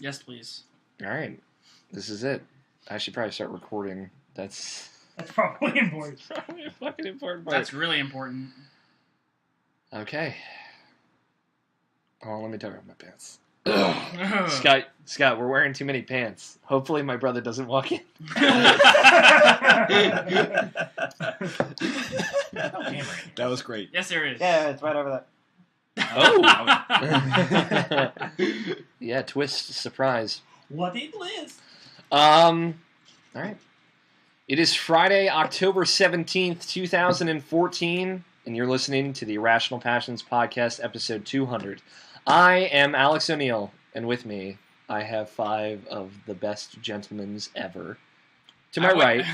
Yes, please. All right. This is it. I should probably start recording. That's probably important. probably a fucking important part. That's really important. Okay. Oh, let me tuck up my pants. Oh. Scott, we're wearing too many pants. Hopefully my brother doesn't walk in. That was great. Yes, there is. Yeah, it's right over there. Oh! Yeah, twist, surprise. What it is? All right. It is Friday, October 17th, 2014, and you're listening to the Irrational Passions Podcast, episode 200. I am Alex O'Neill, and with me, I have 5 of the best gentlemen ever. To my right,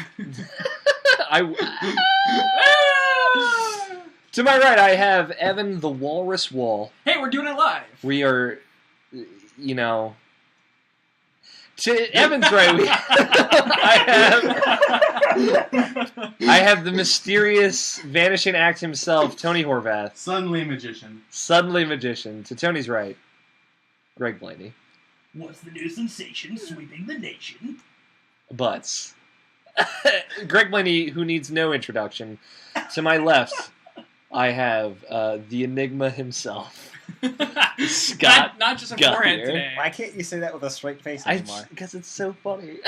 to my right, I have Evan the Walrus Wall. Hey, we're doing it live. We are, to Evan's right, I have the mysterious vanishing act himself, Tony Horvath. Suddenly magician. Suddenly magician. To Tony's right, Greg Blaney. What's the new sensation sweeping the nation? Butts. Greg Blaney, who needs no introduction. To my left, I have the Enigma himself. Scott. Not just a got forehead here. today. Why can't you say that with a straight face anymore? Because it's so funny.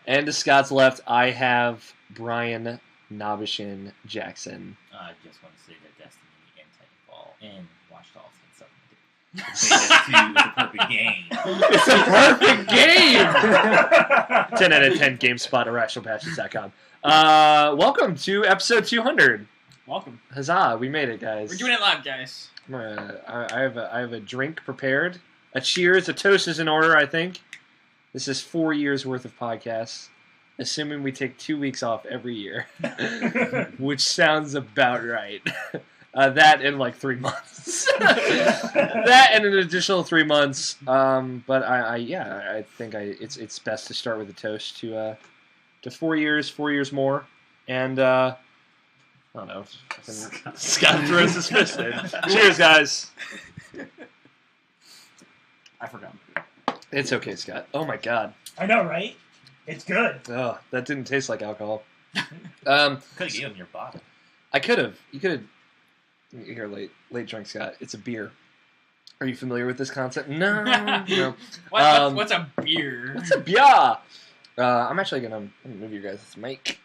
And to Scott's left, I have Brian Nobishin Jackson. I just want to say that Destiny and Titanfall and Watch Dogs and something. It's a perfect game. It's a perfect game! 10 out of 10 GameSpot, irrationalpassions.com. Welcome to episode 200. Welcome. Huzzah, we made it, guys. We're doing it live, guys. I have a drink prepared. A cheers, a toast is in order, I think. This is 4 years worth of podcasts, assuming we take 2 weeks off every year, which sounds about right. That in like 3 months. That and an additional 3 months. But I think it's best to start with a toast to 4 years more, and I don't know. Scott throws his fist in. Cheers, guys. I forgot. It's okay, Scott. Oh my God. I know, right? It's good. Oh, that didn't taste like alcohol. Could have given your bottle. I could have. You could have. Here, late drink, Scott. It's a beer. Are you familiar with this concept? No. No. What's a beer? What's a beer? I'm actually gonna move you guys' mic.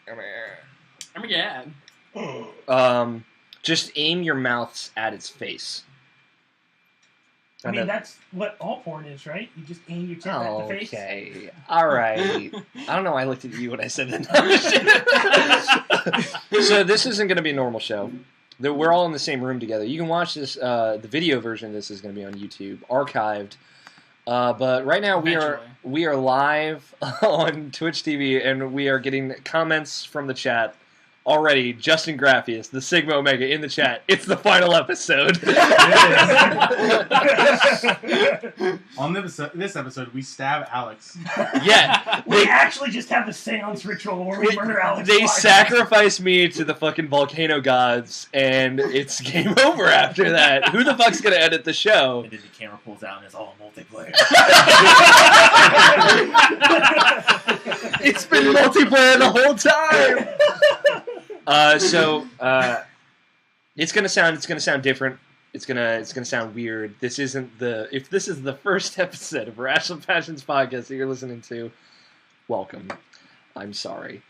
I'm yeah. Just aim your mouths at its face. I mean, that's what all porn is, right? You just aim your tip at the face. Okay. All right. I don't know why I looked at you when I said that. So this isn't going to be a normal show. We're all in the same room together. You can watch this. The video version of this is going to be on YouTube, archived. But right now we are live on Twitch TV, and we are getting comments from the chat. Already, Justin Graffius, the Sigma Omega, in the chat. It's the final episode. On this episode, we stab Alex. Yeah. We actually just have a seance ritual where we murder Alex. They live. sacrifice me to the fucking volcano gods, and it's game over after that. Who the fuck's gonna edit the show? And then the camera pulls out and it's all multiplayer. It's been multiplayer the whole time. It's gonna sound different. It's gonna sound weird. This isn't if this is the first episode of Irrational Passions podcast that you're listening to, welcome. I'm sorry.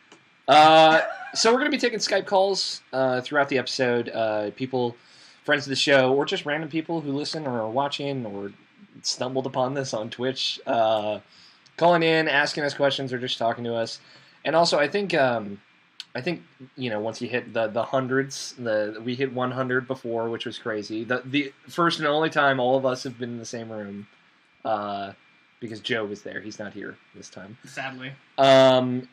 So we're gonna be taking Skype calls throughout the episode. People, friends of the show, or just random people who listen or are watching or stumbled upon this on Twitch, calling in, asking us questions, or just talking to us. And also, I think once you hit the hundreds, we hit 100 before, which was crazy. The first and only time all of us have been in the same room, because Joe was there. He's not here this time, Sadly. And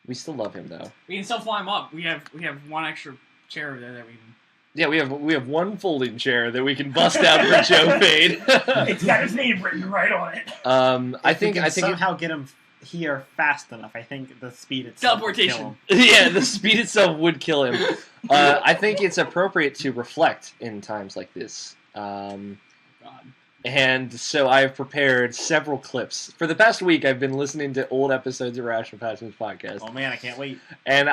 we still love him though. We can still fly him up. We have one extra chair over there that we can. Yeah, we have one folding chair that we can bust out for Joe Fade. It's got his name written right on it. I think somehow get him here fast enough. I think the speed itself teleportation. Yeah, the speed itself would kill him. I think it's appropriate to reflect in times like this. God. And so I've prepared several clips. For the past week, I've been listening to old episodes of Irrational Passions podcast. Oh man, I can't wait. And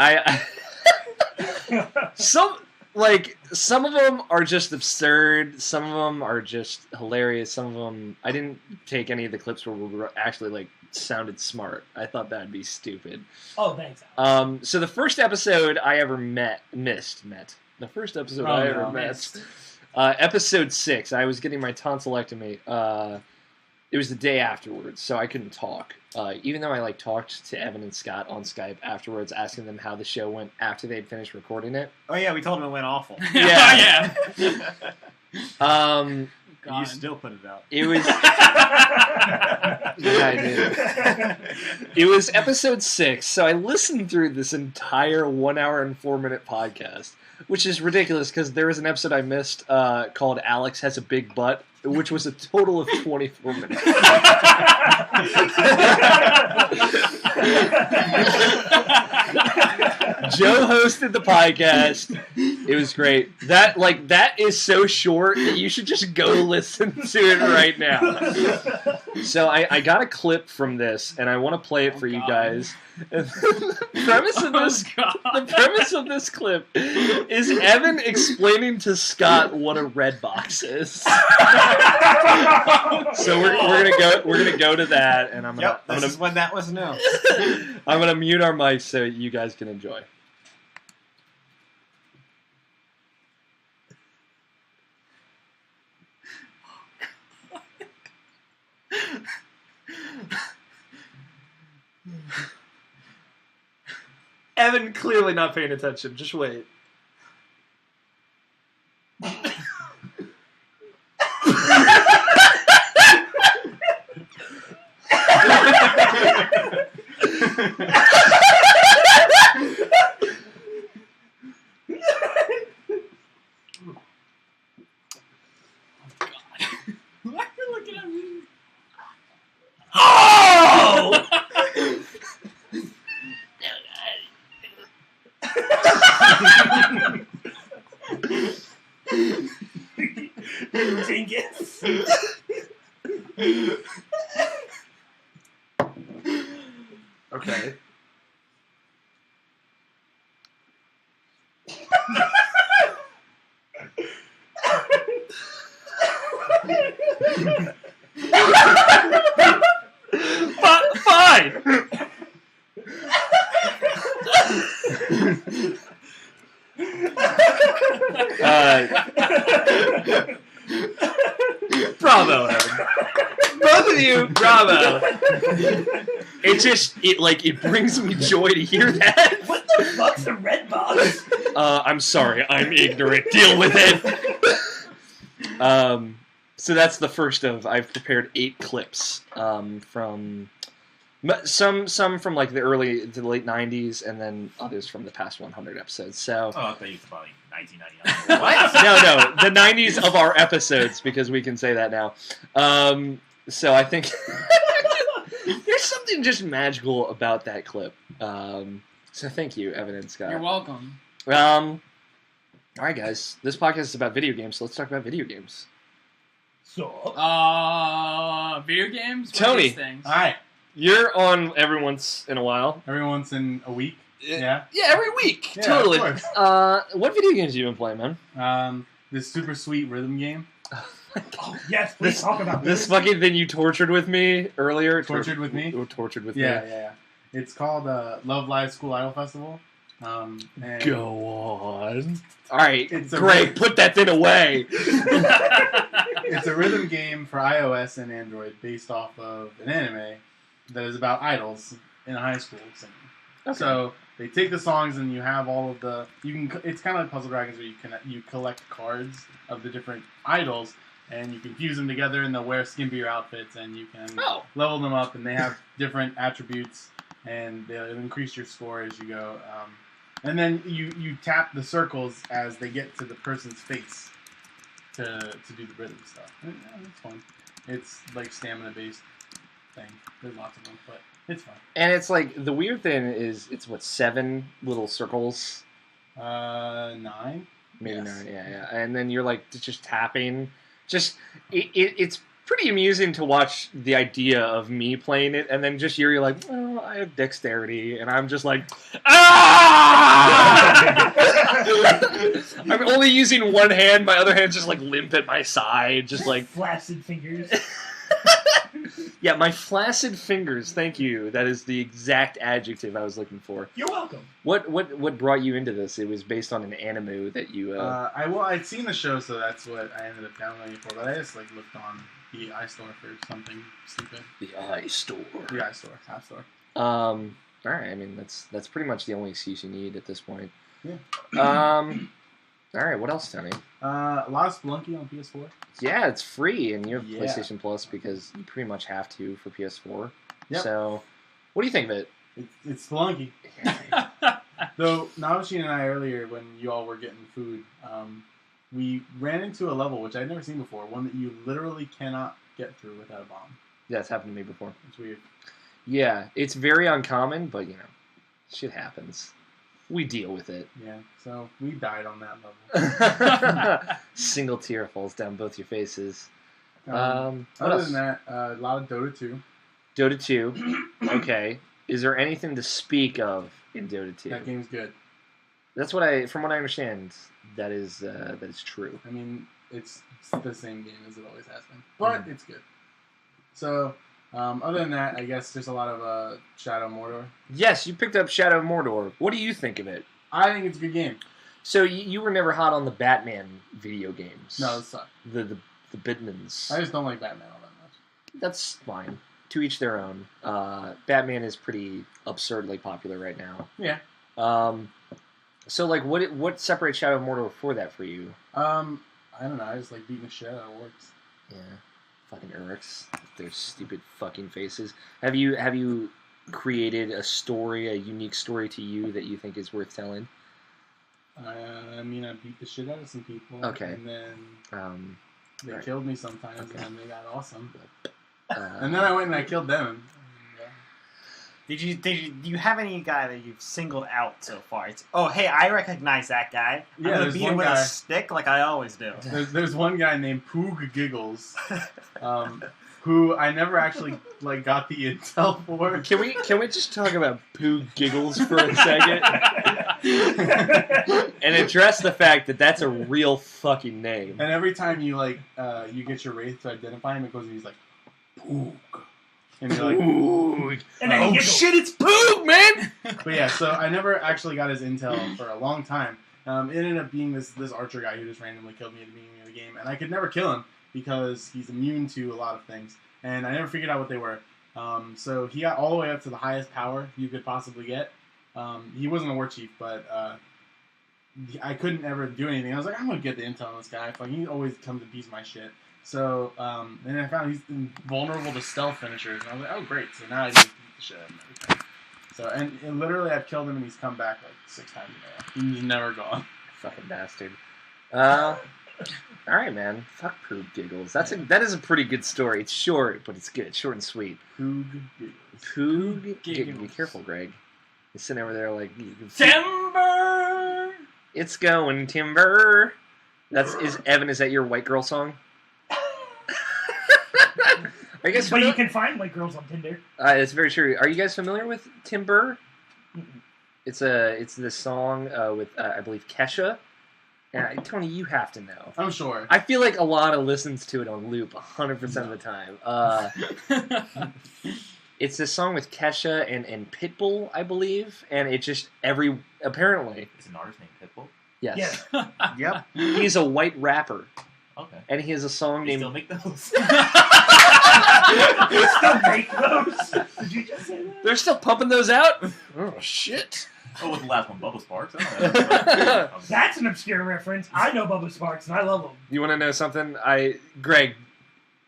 some of them are just absurd. Some of them are just hilarious. Some of them, I didn't take any of the clips where we were actually like sounded smart. I thought that'd be stupid. Oh, thanks. So the first episode I ever missed. The first episode I ever missed. Episode 6. I was getting my tonsillectomy. It was the day afterwards, so I couldn't talk. Even though I talked to Evan and Scott on Skype afterwards, asking them how the show went after they'd finished recording it. Oh yeah, we told them it went awful. Yeah. You still put it out. It was. Yeah, I did. It was episode 6, so I listened through this entire 1 hour and 4 minute podcast, which is ridiculous because there was an episode I missed called "Alex Has a Big Butt," which was a total of 24 minutes. Joe hosted the podcast. It was great. That is so short that you should just go listen to it right now. So I got a clip from this, and I want to play it for you guys. The premise of this clip is Evan explaining to Scott what a red box is. So we're gonna go to that, and this is when that was new. I'm gonna mute our mics so you guys can enjoy. Evan clearly not paying attention. Just wait. Why are you looking at me? Oh! Dingus. Okay. Fine. Bravo, Evan. Both of you, bravo. It brings me joy to hear that. What the fuck's a red box? I'm sorry, I'm ignorant. Deal with it. So that's the first of. I've prepared 8 clips from some from the early to the late 90s, and then others from the past 100 episodes. So. Oh, I thought you were probably 1999. What? No, the 90s of our episodes, because we can say that now. So I think there's something just magical about that clip. So thank you, Evan and Scott. You're welcome. All right, guys. This podcast is about video games, so let's talk about video games. So, video games? What Tony. are these things? All right. You're on every once in a while. Every once in a week. Yeah. Yeah, every week. Yeah, Totally. of course. What video games have you been playing, man? This super sweet rhythm game. oh, yes, please talk about This fucking thing you tortured with me earlier. Tortured with me? Tortured with Yeah, me. yeah. It's called Love Live School Idol Festival. And Go on. All right, It's a great. rhythm- Put that thing away. It's a rhythm game for iOS and Android based off of an anime that is about idols in a high school singing. Okay. So they take the songs and you have all of the. It's kind of like Puzzle Dragons where you collect cards of the different idols and you can fuse them together and they'll wear skimpier outfits and you can level them up and they have different attributes and they'll increase your score as you go. And then you tap the circles as they get to the person's face to do the rhythm stuff. And, it's fun. It's like stamina based thing. There's lots of them, but it's fun. And it's like the weird thing is it's 7 little circles. 9. Maybe Yes. 9. Yeah. And then you're just tapping. It's pretty amusing to watch the idea of me playing it, and then just you're like, well, I have dexterity, and I'm just like, I'm only using one hand, my other hand's just like limp at my side, just like flaccid fingers. Yeah, my flaccid fingers. Thank you. That is the exact adjective I was looking for. You're welcome. What brought you into this? It was based on an anime that you. I'd seen the show, so that's what I ended up downloading for. But I just like looked on the iStore for something stupid. The iStore. The iStore. App Store. All right. I mean, that's pretty much the only excuse you need at this point. Yeah. All right. What else, Tony? A lot of Spelunky on PS4. Yeah, it's free, and you have PlayStation Plus because you pretty much have to for PS4. Yep. So, what do you think of it? It's Spelunky. Though Navashine and I earlier, when you all were getting food, we ran into a level which I'd never seen before. One that you literally cannot get through without a bomb. Yeah, it's happened to me before. It's weird. Yeah, it's very uncommon, but shit happens. We deal with it. Yeah, so we died on that level. Single tear falls down both your faces. Other than that, a lot of Dota 2. Dota 2. Okay. Is there anything to speak of in Dota 2? That game's good. That's from what I understand, that is true. I mean, it's the same game as it always has been, but it's good. So, other than that, I guess there's a lot of Shadow Mordor. Yes, you picked up Shadow Mordor. What do you think of it? I think it's a good game. So you were never hot on the Batman video games. No, it sucked. The Bitmans. I just don't like Batman all that much. That's fine. To each their own. Batman is pretty absurdly popular right now. Yeah. So like, what separates Shadow of Mordor for you? I don't know. I just like beating the shit out of orcs. Yeah. Fucking Urks. Their stupid fucking faces. Have you created a story, a unique story to you that you think is worth telling? I mean, I beat the shit out of some people. Okay. And then they right. killed me sometimes, and then they got awesome. And then I went and I killed them. Do you have any guy that you've singled out so far? Hey, I recognize that guy. I'm gonna beat him with a stick like I always do. There's one guy named Poog Giggles, who I never actually got the intel for. Can we just talk about Poog Giggles for a second? And address the fact that that's a real fucking name. And every time you you get your wraith to identify him, it goes and he's like, Poog. And you're like, Poog. Oh shit, it's Poog, man! But yeah, so I never actually got his intel for a long time. It ended up being this archer guy who just randomly killed me at the beginning of the game, and I could never kill him because he's immune to a lot of things, and I never figured out what they were. So he got all the way up to the highest power you could possibly get. He wasn't a war chief, but I couldn't ever do anything. I was like, I'm gonna get the intel on this guy. He always comes and beats my shit. So, and I found he's vulnerable to stealth finishers, and I was like, oh great, so now I just beat the shit out of him every time. So, and literally I've killed him and he's come back 6 times in a row. He's never gone. Fucking bastard. Alright, man. Fuck Poog Giggles. That is a pretty good story. It's short, but it's good. Short and sweet. Poog Giggles. Poog Giggles. Be careful, Greg. He's sitting over there like... Timber! It's going timber. Is that your white girl song? Are you guys but you can find white girls on Tinder. It's very true. Are you guys familiar with Timber? Mm-mm. It's this song with I believe Kesha. And Tony, you have to know. I'm sure. I feel like a lot of listens to it on loop 100% of the time. It's this song with Kesha and Pitbull, I believe, and it just apparently. Is an artist named Pitbull? Yes. Yeah. Yep. He's a white rapper. Okay. And he has a song named. Still make those? You still make those? Did you just say that? They're still pumping those out? Oh, shit. Oh, what's the last one? Bubba Sparks? Oh, That's an obscure reference. I know Bubba Sparks, and I love him. You want to know something? Greg,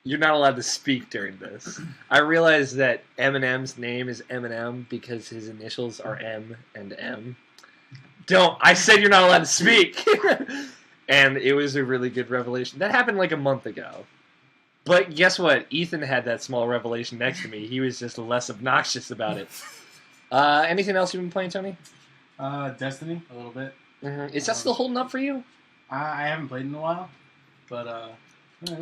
you're not allowed to speak during this. I realize that Eminem's name is Eminem because his initials are M and M. I said you're not allowed to speak. And it was a really good revelation. That happened a month ago. But guess what? Ethan had that small revelation next to me. He was just less obnoxious about it. Anything else you've been playing, Tony? Destiny, a little bit. Mm-hmm. Is that still holding up for you? I haven't played in a while, but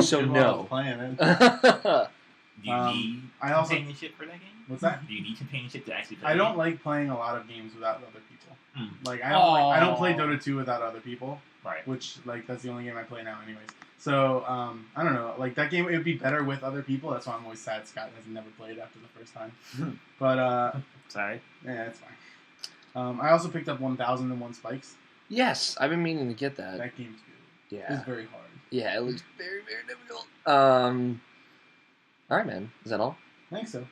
So no. Playing it. Do you need companionship for that game? What's that? Do you need companionship to actually play? I don't like playing a lot of games without other people. Like I don't play Dota 2 without other people. Right. Which like that's the only game I play now, anyways. So I don't know. Like that game, it would be better with other people. That's why I'm always sad Scott has never played after the first time. But sorry. Yeah, it's fine. I also picked up 1001 Spikes. Yes, I've been meaning to get that. That game's good. Yeah. It's very hard. Yeah, it looks very, very difficult. All right, man. Is that all? I think so.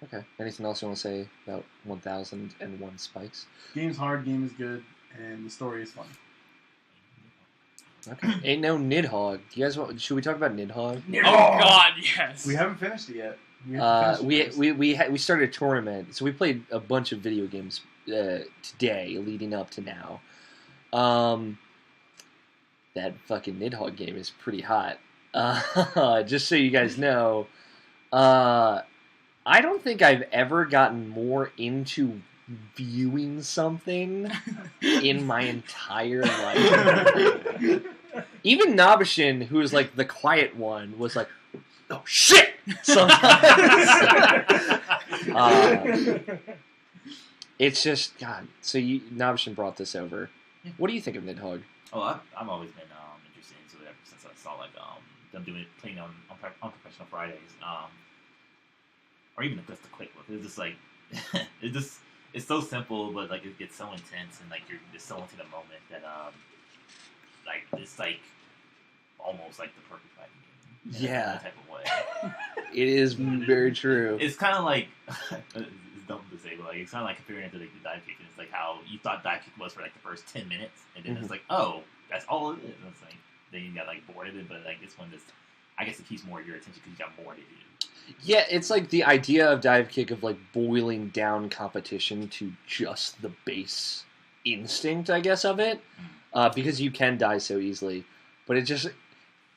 Okay. Anything else you want to say about 1001 Spikes? Game's hard, game is good, and the story is fun. Okay. Ain't no Nidhogg. Do you guys want? Should we talk about Nidhogg? Oh God, yes. We haven't finished it yet. We started a tournament, so we played a bunch of video games today, leading up to now. That fucking Nidhogg game is pretty hot. Just so you guys know, I don't think I've ever gotten more into viewing something in my entire life. Even Nabashin, who is like the quiet one, was like, "Oh shit!" Sometimes. It's just God. So Nabashin brought this over. What do you think of Nidhogg? Oh, I've always been interested into it ever since I saw like them doing it, playing on Professional Fridays, or even just a quick look. It's just like it's so simple, but like it gets so intense and like you're just so into the moment that like it's like almost like the perfect fighting game. Yeah, in that type of way. It is very true. It's kind of like it's dumb to say, but like it's kind of like comparing it to like the dive kick. And it's like how you thought dive kick was for like the first 10 minutes, and then it's like, oh, that's all it is. And it's like then you got like bored of it, but like this one just, I guess it keeps more of your attention because you got more to do. Yeah, it's like the idea of dive kick of like boiling down competition to just the base instinct, I guess, of it, because you can die so easily. But it just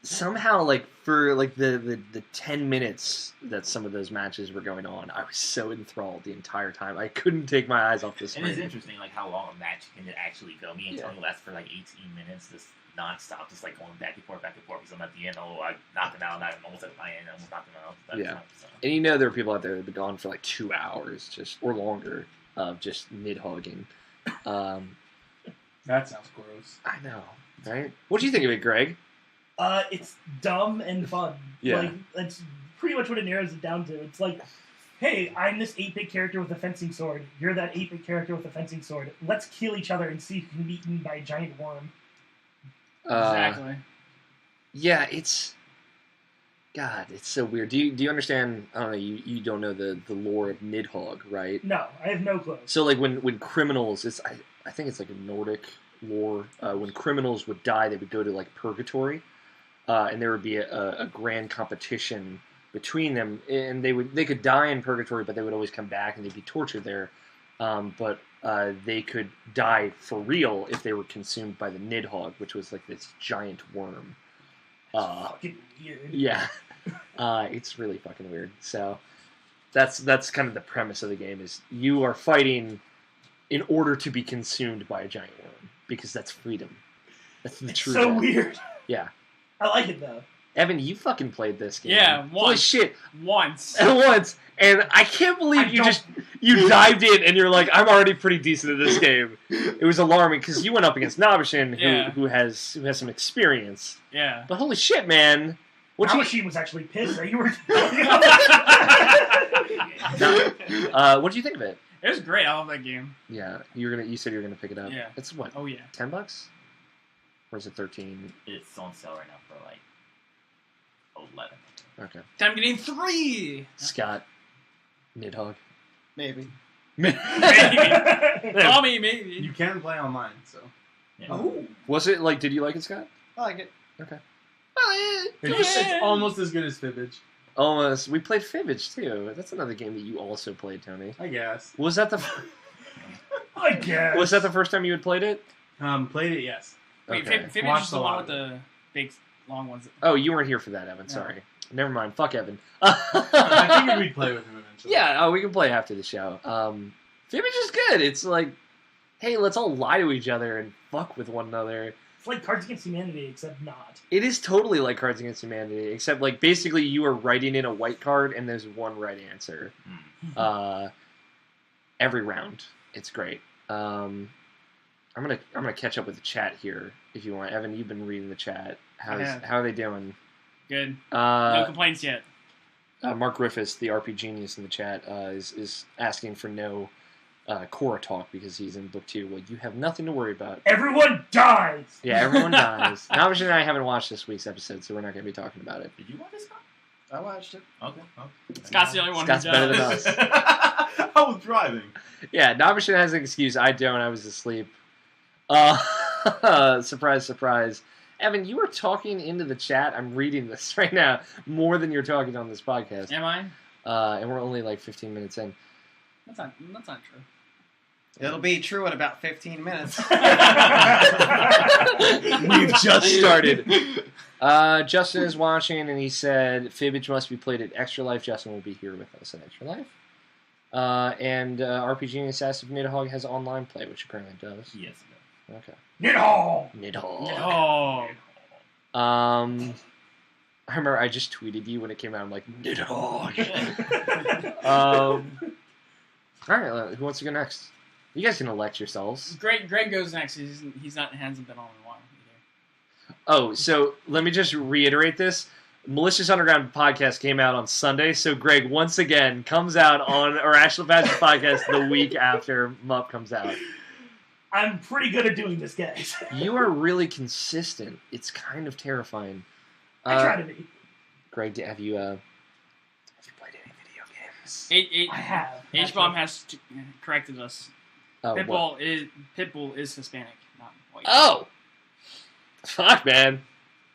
somehow, like for like the 10 minutes that some of those matches were going on, I was so enthralled the entire time. I couldn't take my eyes off the screen. And it's interesting, like how long a match can actually go. Me and Tony lasts for like 18 minutes, just nonstop, just like going back and forth. Because I'm at the end. Oh, I knocked him out. I'm almost at my end. I almost knocked him out. So. And you know there are people out there that have been gone for like 2 hours, just or longer, of just mid-hogging. That sounds gross. I know, right? What do you think of it, Greg? It's dumb and fun. Yeah. Like, that's pretty much what it narrows it down to. It's like, hey, I'm this 8-bit character with a fencing sword. You're that 8-bit character with a fencing sword. Let's kill each other and see who can be eaten by a giant worm. Exactly. Yeah, it's... God, it's so weird. Do you understand... I don't know, you don't know the lore of Nidhogg, right? No, I have no clue. So, like, when criminals... I think it's like a Nordic lore. When criminals would die, they would go to, like, purgatory. And there would be a grand competition between them, and they could die in purgatory, but they would always come back and they'd be tortured there. But they could die for real if they were consumed by the Nidhogg, which was like this giant worm. Fucking weird. Yeah, it's really fucking weird. So that's kind of the premise of the game: is you are fighting in order to be consumed by a giant worm because that's freedom. That's the truth. So weird. Yeah. I like it though. Evan, you fucking played this game. Yeah, once. Holy shit. Once. And I can't believe you dived in and you're like, I'm already pretty decent at this game. It was alarming because you went up against Nabashin, who has some experience. Yeah. But holy shit, man. Nabashin was actually pissed that you were... What did you think of it? It was great. I love that game. Yeah, you said you were gonna pick it up. Yeah. It's what? Oh yeah. $10? Or is it 13? It's on sale right now for like 11. Okay. I'm getting 3. Scott, Nidhogg. Maybe. Maybe. Tommy, maybe. You can play online, so. Yeah. Oh. Was it like? Did you like it, Scott? I like it. Okay. It's almost as good as Fibbage. Almost. We played Fibbage too. That's another game that you also played, Tony. I guess. Was that the? I guess. Was that the first time you had played it? Played it, yes. Wait, Okay. Fibbage is the one with the big, long ones. Oh, you weren't here for that, Evan. Sorry. Never mind. Fuck Evan. I figured we'd play with him eventually. Yeah, we can play after the show. Fibbage is good. It's like, hey, let's all lie to each other and fuck with one another. It's like Cards Against Humanity, except not. It is totally like Cards Against Humanity, except like basically you are writing in a white card and there's one right answer. Every round. It's great. I'm gonna catch up with the chat here if you want. Evan, you've been reading the chat. How are they doing? Good. No complaints yet. Mark Griffiths, the RP genius in the chat, is asking for no Korra talk because he's in book 2. Well, you have nothing to worry about. Everyone dies! Yeah, everyone dies. Navash and I haven't watched this week's episode, so we're not going to be talking about it. Did you watch this, Scott? I watched it. Okay. Scott's the only one Scott's who better does. than us. I was driving. Yeah, Navash has an excuse. I don't. I was asleep. Surprise, surprise. Evan, you are talking into the chat. I'm reading this right now more than you're talking on this podcast. Am I? And we're only like 15 minutes in. That's not true. It'll be true in about 15 minutes. We've just started. Justin is watching, and he said, Fibbage must be played at Extra Life. Justin will be here with us at Extra Life. And RPG Genius asked if Nidhogg has online play, which apparently it does. Yes, it Okay. Nidhogg! I remember I just tweeted you when it came out. I'm like, Nidhogg! All right, who wants to go next? You guys can elect yourselves. Greg goes next. Hasn't been on in a while either. Oh, so let me just reiterate this. Malicious Underground podcast came out on Sunday, so Greg once again comes out on Irrational Passions podcast the week after Mup comes out. I'm pretty good at doing this, guys. You are really consistent. It's kind of terrifying. I try to be. Greg, have you played any video games? I have. H-Bomb has corrected us. Oh, Pitbull is Hispanic, not white. Oh! Fuck, man.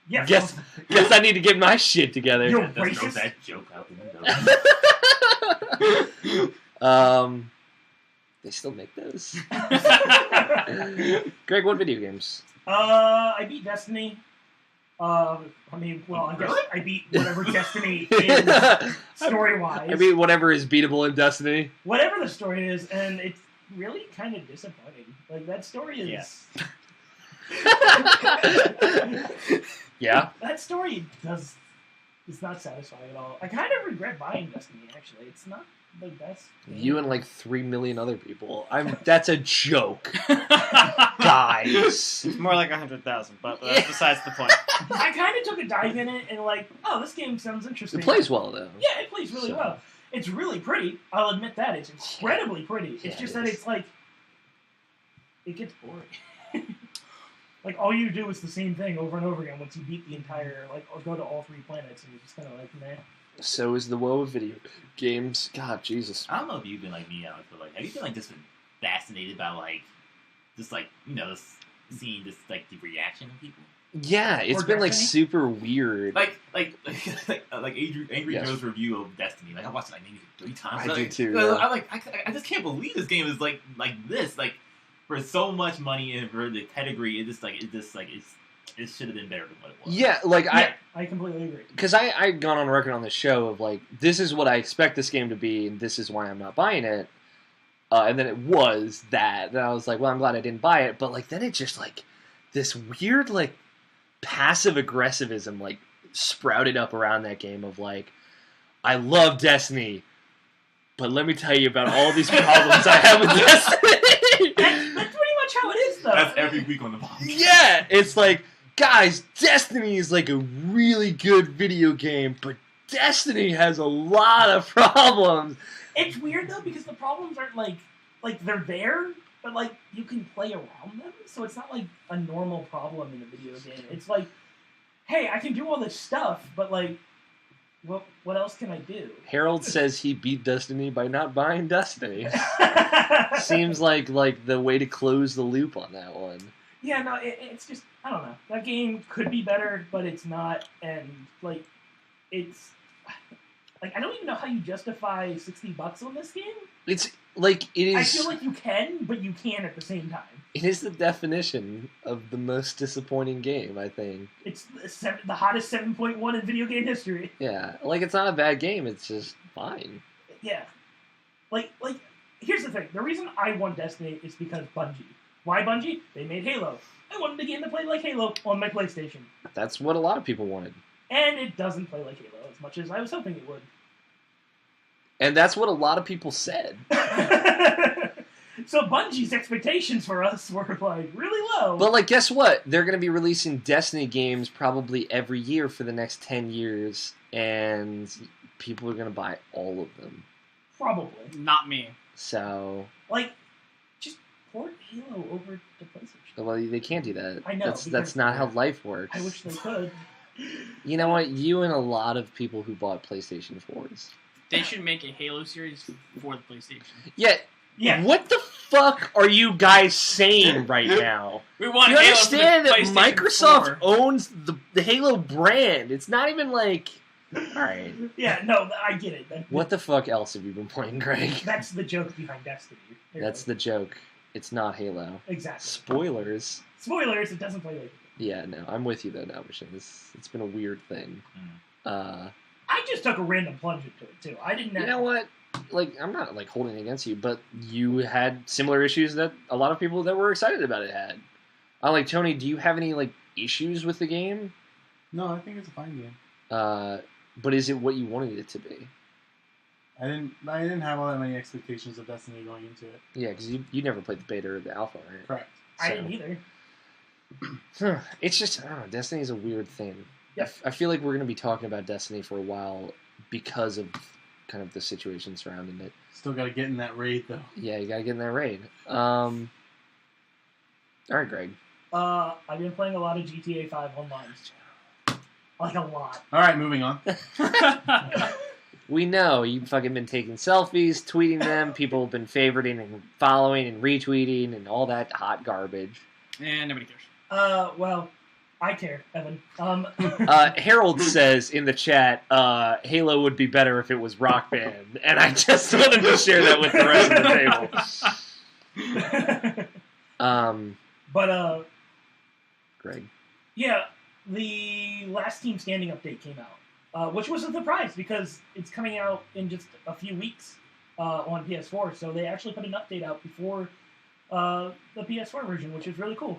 Yes. Guess I need to get my shit together. You're Let's throw racist. that joke out the window. They still make those. Greg, what video games? I beat Destiny. I guess I beat whatever Destiny is story-wise. I mean, whatever is beatable in Destiny. Whatever the story is, and it's really kind of disappointing. Like, that story is... Yeah? That story is not satisfying at all. I kind of regret buying Destiny, actually. It's not the best game. You and like 3 million other people. That's a joke. Guys. It's more like 100,000, but that's besides the point. I kind of took a dive in it and this game sounds interesting. It plays well, though. Yeah, it plays really well. It's really pretty. I'll admit that. It's incredibly pretty. It's just that it's like... It gets boring. Like, all you do is the same thing over and over again once you beat the entire... or go to all 3 planets and you're just kind of like, meh. So is the woe of video games. God, Jesus. I don't know if you've been like me, Alex, but have you been just been fascinated by seeing this the reaction of people? Yeah, it's been super weird. Like Angry Joe's review of Destiny. I watched it maybe 3 times. I did too. Yeah. I just can't believe this game is like this. For so much money and for the pedigree, it should have been better than what it was. Yeah, I completely agree. Because I'd gone on record on the show of this is what I expect this game to be, and this is why I'm not buying it. And then it was that. And I was like, well, I'm glad I didn't buy it. But then it just this weird passive aggressivism sprouted up around that game of I love Destiny, but let me tell you about all these problems I have with Destiny. That's pretty much how it is, though. That's every week on the podcast. Yeah, it's guys, Destiny is a really good video game, but Destiny has a lot of problems. It's weird, though, because the problems aren't they're there, but you can play around them, so it's not a normal problem in a video game. It's hey, I can do all this stuff, but what else can I do? Harold says he beat Destiny by not buying Destiny. Seems like the way to close the loop on that one. Yeah, no, it's just, I don't know. That game could be better, but it's not, and it's I don't even know how you justify $60 on this game. It's it is. I feel like you can, but you can't at the same time. It is the definition of the most disappointing game, I think. It's the hottest 7.1 in video game history. Yeah, it's not a bad game. It's just fine. Yeah, here's the thing. The reason I want Destiny is because Bungie. Why Bungie? They made Halo. I wanted a game that played like Halo on my PlayStation. That's what a lot of people wanted. And it doesn't play like Halo as much as I was hoping it would. And that's what a lot of people said. So Bungie's expectations for us were, like, really low. But, like, guess what? They're going to be releasing Destiny games probably every year for the next 10 years, and people are going to buy all of them. Probably. Not me. So... Like, just port Halo over to PlayStation. Well, they can't do that. I know. That's not how life works. I wish they could. You know what? You and a lot of people who bought PlayStation 4s. They should make a Halo series for the PlayStation. Yeah. What the fuck are you guys saying right now? We want you Halo understand for that the PlayStation Microsoft 4. owns the Halo brand. It's not even like... Alright. Yeah, no, I get it. What the fuck else have you been playing, Greg? That's the joke behind Destiny. That's the joke. It's not Halo. Exactly. Spoilers. Spoilers, it doesn't play like it. Yeah, no, I'm with you though, Navashin. It's been a weird thing. I just took a random plunge into it too. I didn't. You know what? Like, I'm not like holding it against you, but you had similar issues that a lot of people that were excited about it had. Like Tony, do you have any like issues with the game? No, I think it's a fine game. But is it what you wanted it to be? I didn't have all that many expectations of Destiny going into it. Yeah, because you never played the beta or the alpha, right? Correct. I didn't either. It's just, I don't know, Destiny is a weird thing. Yeah. I feel like we're going to be talking about Destiny for a while because of kind of the situation surrounding it. Still got to get in that raid, though. Yeah, you got to get in that raid. All right, Greg. I've been playing a lot of GTA 5 online. Like, a lot. All right, moving on. We know you've fucking been taking selfies, tweeting them. People have been favoriting and following and retweeting and all that hot garbage. And nobody cares. Well, I care, Evan. Harold says in the chat, Halo would be better if it was Rock Band. And I just wanted to share that with the rest of the table. But, Greg. yeah, the last Team Standing update came out, which was a surprise because it's coming out in just a few weeks on PS4. So they actually put an update out before the PS4 version, which is really cool.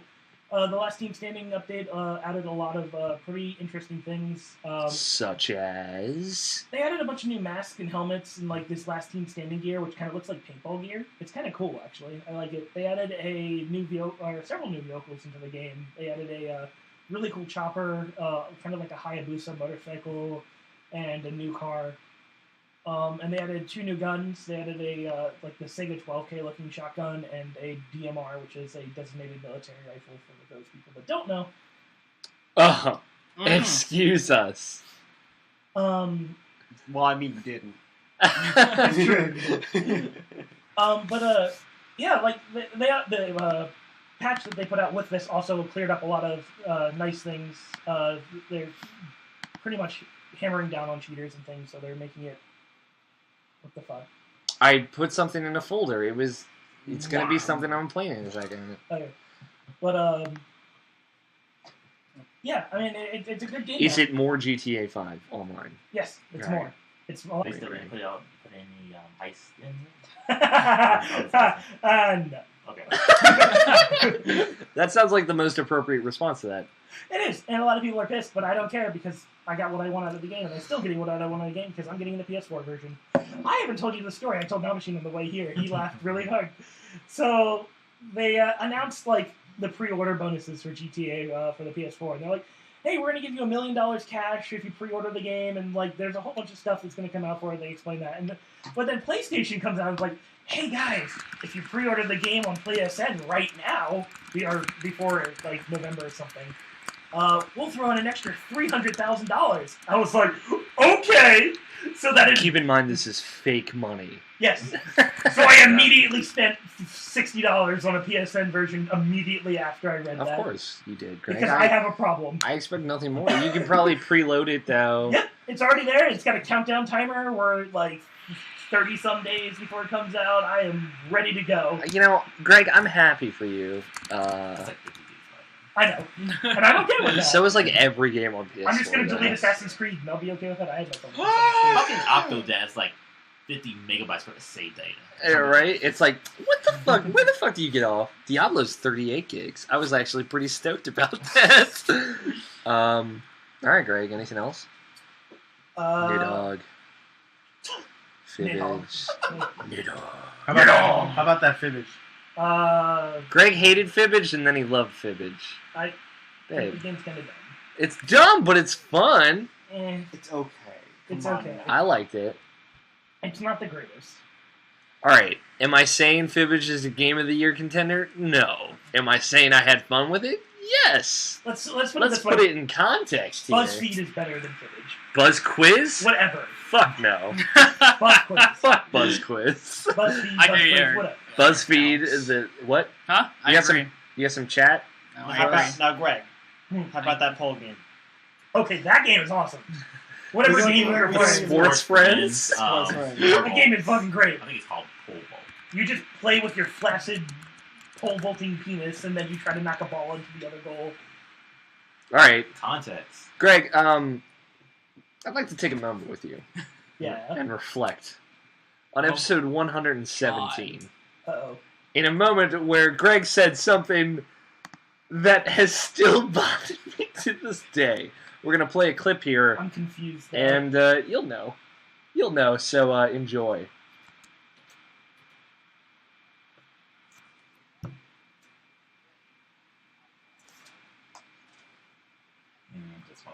The last Team Standing update added a lot of pretty interesting things. Such as? They added a bunch of new masks and helmets and like this last Team Standing gear, which kind of looks like paintball gear. It's kind of cool, actually. I like it. They added a several new vehicles into the game. They added a really cool chopper, kind of like a Hayabusa motorcycle, and a new car. And they added 2 new guns. They added a like the Sega 12K looking shotgun and a DMR, which is a designated military rifle for those people that don't know. Oh, excuse us. Well, I mean, you didn't. It's true. Yeah, like the patch that they put out with this also cleared up a lot of nice things. They're pretty much hammering down on cheaters and things, so they're making it. What the fuck? I put something in a folder. It's going to be something I'm playing in a second. Okay. But, yeah, I mean, it's a good game. Is it more GTA 5 online? Yes, it's Right. more. It's more. They still didn't put any ice in No. Okay. That sounds like the most appropriate response to that. It is, and a lot of people are pissed, but I don't care because I got what I want out of the game, and I'm still getting what I want out of the game because I'm getting the PS4 version. I haven't told you the story. I told Navashin on the way here. He laughed really hard. So they announced like the pre-order bonuses for GTA for the PS4, and they're like, "Hey, we're going to give you $1 million cash if you pre-order the game," and like there's a whole bunch of stuff that's going to come out for it. They explain that, but then PlayStation comes out and is like, "Hey guys, if you pre-order the game on PlaySN right now, before like November or something, we'll throw in an extra $300,000." I was like, "Okay." So that Keep in mind this is fake money. yes. So I immediately spent $60 on a PSN version immediately after I read that. Of course you did, Greg. Because I have a problem. I expect nothing more. You can probably preload it though. Yep, it's already there. It's got a countdown timer where like 30-some days before it comes out. I am ready to go. You know, Greg, I'm happy for you. I know. And I'm okay with that. So is like every game on PS4. I'm just going to delete Assassin's Creed and I'll be okay with that. I have no problem with Fucking Octodad's like 50 megabytes worth of save data. Yeah, right? It's like, what the fuck? Where the fuck do you get off? Diablo's 38 gigs. I was actually pretty stoked about that. All right, Greg. Anything else? Nidog. Fibbage. Nidog. How about that Fibbage? Greg hated Fibbage and then he loved Fibbage. I think Babe. the game's kind of dumb. It's dumb, but it's fun. It's okay. It's Come on okay. now. I liked it. It's not the greatest. All right. Am I saying Fibbage is a Game of the Year contender? No. Am I saying I had fun with it? Yes. Let's Let's put it in context here. BuzzFeed is better than Fibbage. Buzz Quiz? Whatever. Fuck no. Buzz Quiz. Fuck Buzz Quiz. BuzzFeed, I Buzz agree, Quiz, Eric. whatever. BuzzFeed is it what? Huh? I You got agree. You got some chat? No, Now, I how agree. about, now, Greg, how about that poll game? Okay, that game is awesome. Whatever game we're playing. Sports Friends? That game is fucking great. I think it's called pole vault. You just play with your flaccid pole vaulting penis, and then you try to knock a ball into the other goal. All right. Context. Greg, I'd like to take a moment with you Yeah. and reflect on episode 117. Uh-oh. In a moment where Greg said something that has still bothered me to this day. We're going to play a clip here, I'm confused. and you'll know. You'll know, so enjoy. That's fun.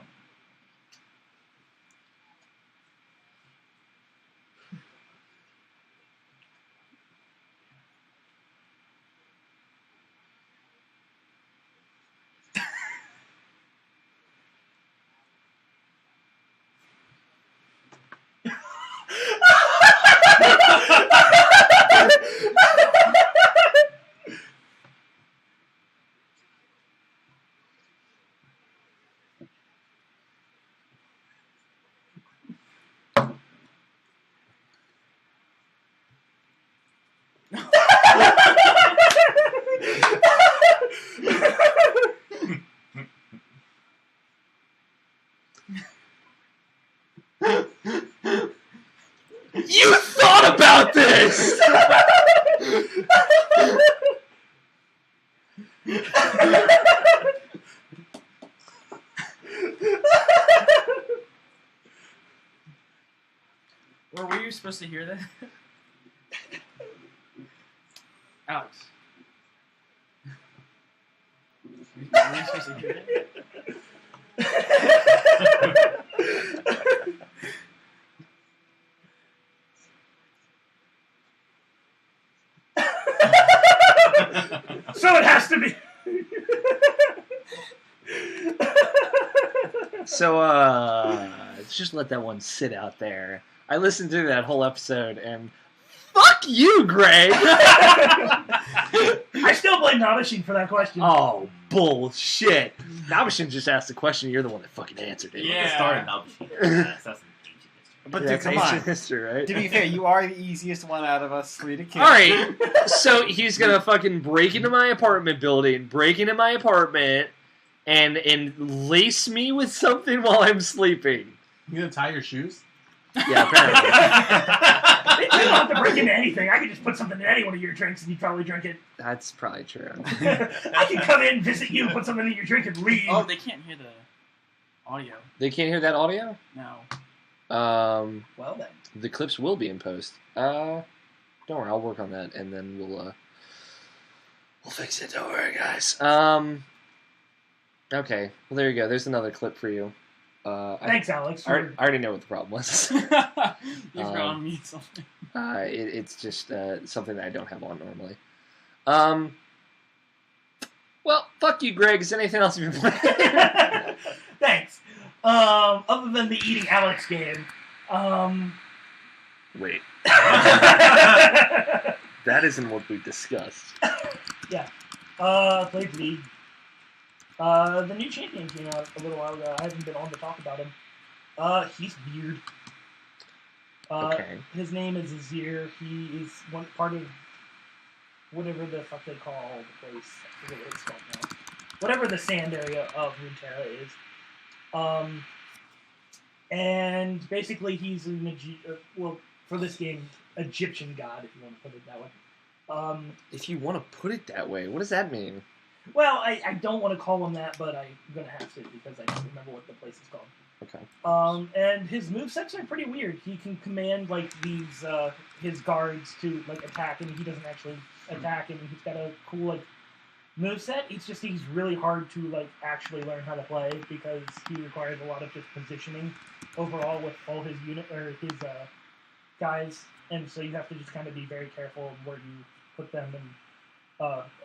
You thought about this! Or were you supposed to hear that? Alex. Were you supposed to hear that? So it has to be. So, let's just let that one sit out there. I listened to that whole episode, and fuck you, Greg! I still blame Nabishin for that question. Oh, bullshit. Nabishin just asked the question, you're the one that fucking answered it. Yeah. Started now. That's an ancient history. But Yeah, dude, it's come ancient on. history, right? To be fair, you are the easiest one out of us three to kill. Alright, so he's gonna fucking break into my apartment building, break into my apartment, and lace me with something while I'm sleeping. You gonna tie your shoes? Yeah, apparently. You don't have to break into anything. I could just put something in any one of your drinks and you'd probably drink it. That's probably true. I can come in, visit you, put something in your drink, and leave. Oh, they can't hear the audio. They can't hear that audio? No. Well then. The clips will be in post. Don't worry, I'll work on that, and then we'll fix it. Don't worry, guys. Okay, well there you go. There's another clip for you. Thanks, Alex. I already know what the problem was. You forgot on mute something. It's just something that I don't have on normally. Well, fuck you, Greg. Is there anything else you've been playing? Thanks. Other than the eating Alex game, Wait, that isn't what we discussed. played League. The new champion came out a little while ago. I haven't been on to talk about him. He's weird. Okay. His name is Azir. He is one part of whatever the fuck they call the place. I forget what it's called now. Whatever the sand area of Runeterra is. And basically he's a for this game, Egyptian god, if you want to put it that way. If you want to put it that way, what does that mean? Well, I don't want to call him that, but I'm going to have to because I don't remember what the place is called. Okay. And his movesets are pretty weird. He can command, like, these, his guards to, like, attack, and he doesn't actually attack, and he's got a cool, like, moveset. It's just he's really hard to, like, actually learn how to play because he requires a lot of just positioning overall with all his guys, and so you have to just kind of be very careful of where you put them and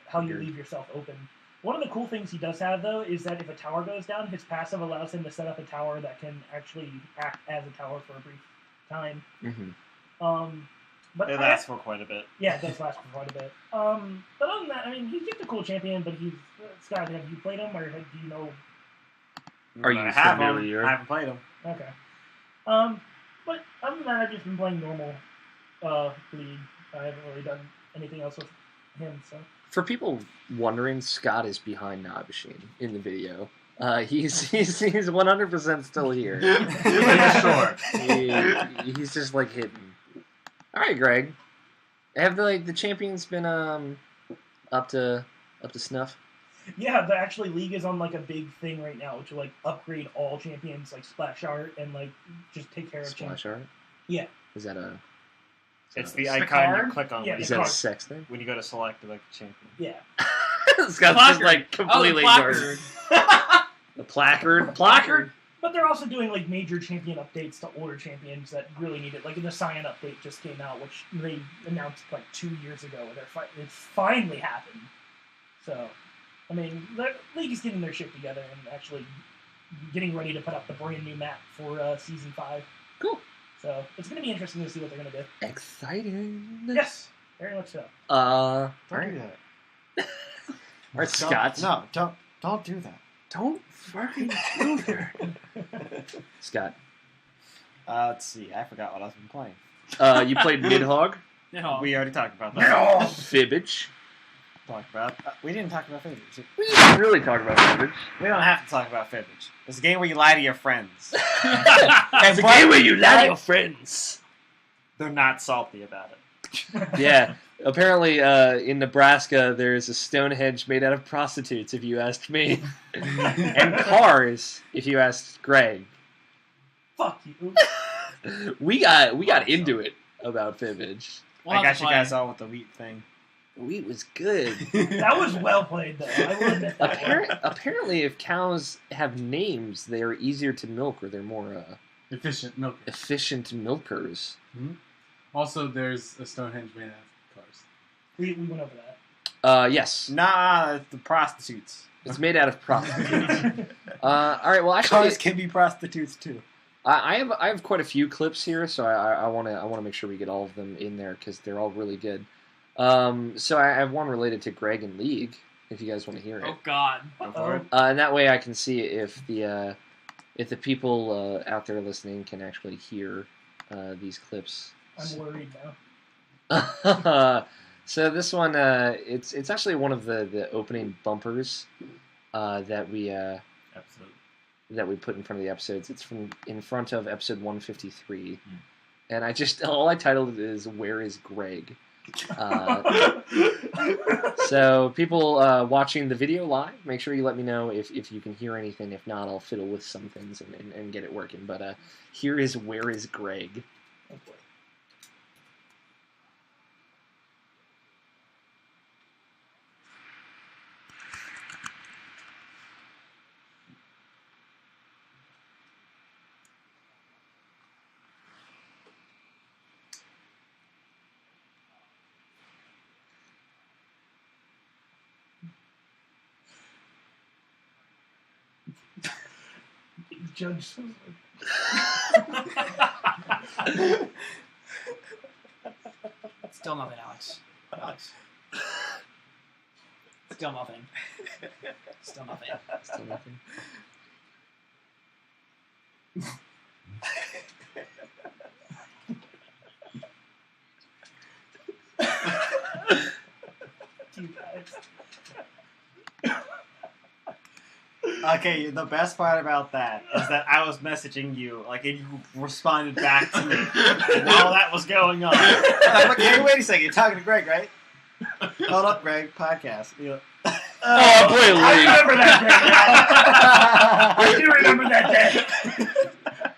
how you leave yourself open. One of the cool things he does have, though, is that if a tower goes down, his passive allows him to set up a tower that can actually act as a tower for a brief time. Mm-hmm. But it lasts for quite a bit. Yeah, it does last for quite a bit. But other than that, I mean, he's just a cool champion, but he's... Scott, have you played him, or do you know... Are you familiar? I haven't played him. Okay. But other than that, I've just been playing normal League. I haven't really done anything else with him, so... For people wondering, Scott is behind Nabashin in the video. He's 100% still here. He's just like hidden. All right, Greg. Have the champions been up to snuff? Yeah, the League is on like a big thing right now to like upgrade all champions like splash art and like just take care of splash art. Yeah. Is that a? It's the icon icon you click on. Yeah, is that a sex thing? When you go to select the champion. Yeah. Scott's just like completely ignored. The placard. But they're also doing like major champion updates to older champions that really need it. Like the Cyan update just came out, which they announced like 2 years ago. It's finally happened. So, I mean, the League is getting their shit together and actually getting ready to put up the brand new map for Season 5. Cool. So, it's going to be interesting to see what they're going to do. Exciting. Yes, very much so. Don't do that. All right, Scott. No, don't do that. Don't fucking do that. Scott. Let's see. I forgot what I've been playing. You played Nidhogg? No. We already talked about that. No. Fibbage. Talked about. We didn't talk about Fibbage. We didn't really talk about Fibbage. We don't have to talk about Fibbage. It's a game where you lie to your friends. It's a game where you lie to your friends. They're not salty about it. Yeah. Apparently, in Nebraska, there's a Stonehenge made out of prostitutes, if you asked me. And cars, if you asked Greg. Fuck you. We got into it about Fibbage. I got you guys all with the wheat thing. Wheat was good. That was well played, though. I will admit that. Apparently, if cows have names, they are easier to milk, or they're more efficient milkers. Efficient milkers. Mm-hmm. Also, there's a Stonehenge made out of cars. We went over that. Yes. Nah, it's the prostitutes. It's made out of prostitutes. All right. Well, actually, cars can be prostitutes too. I have quite a few clips here, so I want to make sure we get all of them in there because they're all really good. So I have one related to Greg and League, if you guys want to hear it. Oh God! Go for it. And that way I can see if the people out there listening can actually hear these clips. I'm worried now. So this one, it's actually one of the opening bumpers that we put in front of the episodes. It's from in front of episode 153, and all I titled it is "Where is Greg?" So people watching the video live, make sure you let me know if you can hear anything. If not, I'll fiddle with some things and get it working. But here is "Where is Greg?" Oh boy. Judge says Still nothing, Alex. Still nothing. Still nothing. Still nothing. you guys. Okay, the best part about that is that I was messaging you, like, and you responded back to me while that was going on. I'm like, hey, wait a second, you're talking to Greg, right? Hold up, Greg, podcast. You're like, Oh, boy, I Lee. remember that day now. I do remember that day.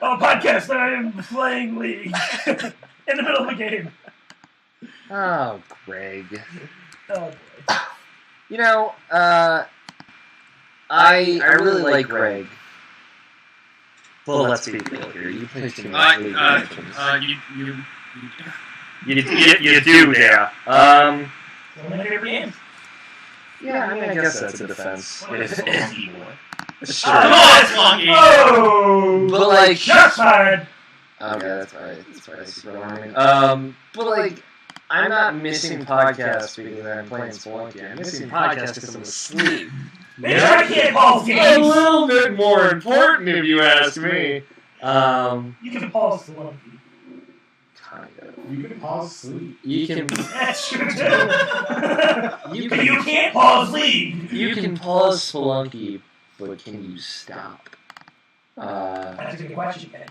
Oh, podcast, I am playing League in the middle of a game. Oh, Greg. Oh, boy. You know, I really like Greg. Well, let's be real here. You play too much League of Legends. You do, yeah. One of my favorite games. Yeah, I mean, I guess that's a defense. What is this? Keyboard? Sure. Come on, Flunky! Oh! But, like... Shots fired! Okay, that's right. That's right. Super alarming. But, like, I'm not missing podcasts because I'm playing Spelunky. I'm missing podcasts because I'm asleep. Maybe I can't pause A games! little bit more important, if you ask me. You can pause the one. Kind of. You can pause sleep. You can... That's true, too. You But can, you can't pause League! you can pause Spelunky, but can you stop? That's a good question, man.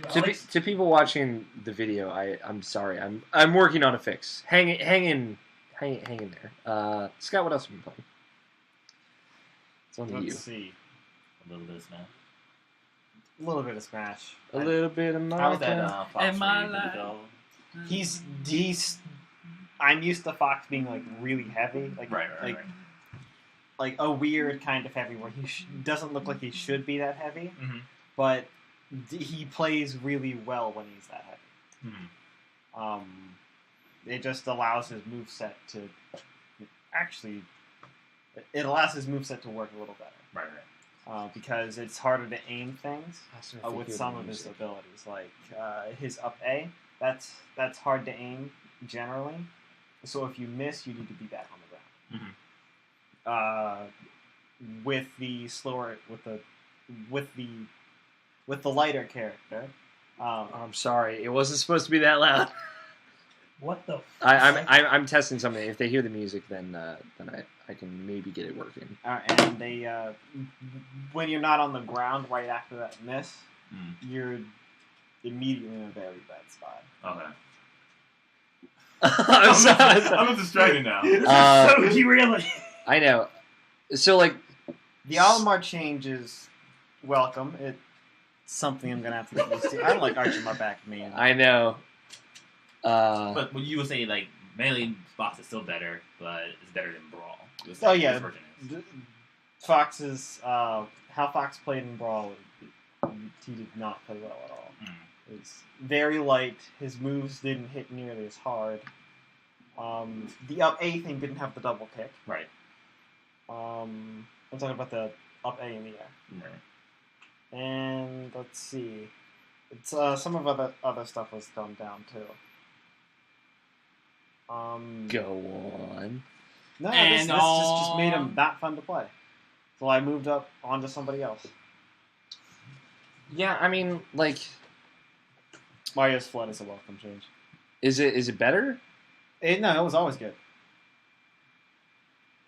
To people watching the video, I'm sorry. I'm working on a fix. Hang in there. Scott, what else have you been playing? It's on to you. let's see. A little bit of Smash. A little bit of Smash. A little bit of How was Minecraft. that Fox Am I League? Did it like- go? He's. I'm used to Fox being, like, really heavy. Like, Right. like a weird kind of heavy where he doesn't look like he should be that heavy, Mhm. but he plays really well when he's that heavy. Mhm. It just allows his moveset to actually. It allows his moveset to work a little better Right. because it's harder to aim things with some of his abilities, like his up A. That's hard to aim generally. So if you miss, you need to be back on the ground. With the slower, with the lighter character. I'm sorry. It wasn't supposed to be that loud. What the I'm testing something. If they hear the music, then I can maybe get it working. And they when you're not on the ground right after that miss, you're immediately in a very bad spot. Okay. I'm sorry. I'm distracted now. This is so derailing. I know. So, like... The Olimar change is welcome. It's something I'm going to have to get used to. I don't like arching my back, man. I know. But when you were saying, like, melee Fox is still better, but it's better than Brawl. Oh, yeah. This version is. Fox's... how Fox played in Brawl, he did not play well at all. It was very light. His moves didn't hit nearly as hard. The up A thing didn't have the double kick. Right. I'm talking about the up A in the air. Right. And let's see. It's some of other stuff was dumbed down too. Go on. No, And this just made him not fun to play. So I moved up onto somebody else. Yeah, I mean, like... Mario's Flood is a welcome change. Is it better? No, it was always good.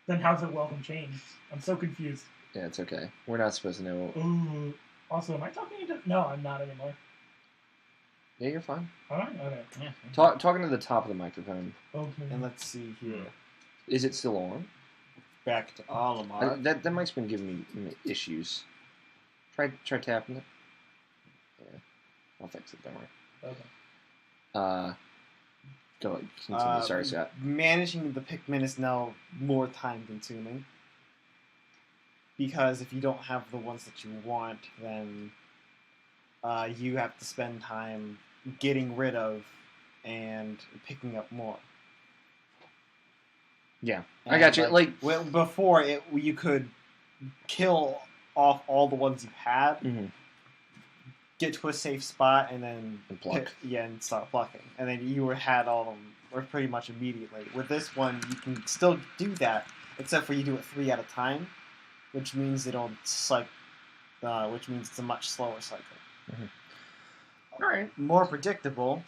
Then how's it welcome change? I'm so confused. Yeah, it's okay. We're not supposed to know. Ooh. Also, am I talking to... No, I'm not anymore. Yeah, you're fine. Alright? Okay. Yeah. Talking to the top of the microphone. Okay. And let's see here. Is it still on? Back to Olimar. That mic's been giving me issues. Try tapping it. Yeah, I'll fix it. Don't worry. Okay. Go ahead. Continue. Sorry, Scott. Managing the Pikmin is now more time consuming. Because if you don't have the ones that you want, then you have to spend time getting rid of and picking up more. Yeah, I got you. Well, before you could kill off all the ones you had, get to a safe spot, and then pluck. and start plucking, and then you had all of them or pretty much immediately. With this one, you can still do that, except for you do it 3 at a time, which means it'll which means it's a much slower cycle. All right. More predictable,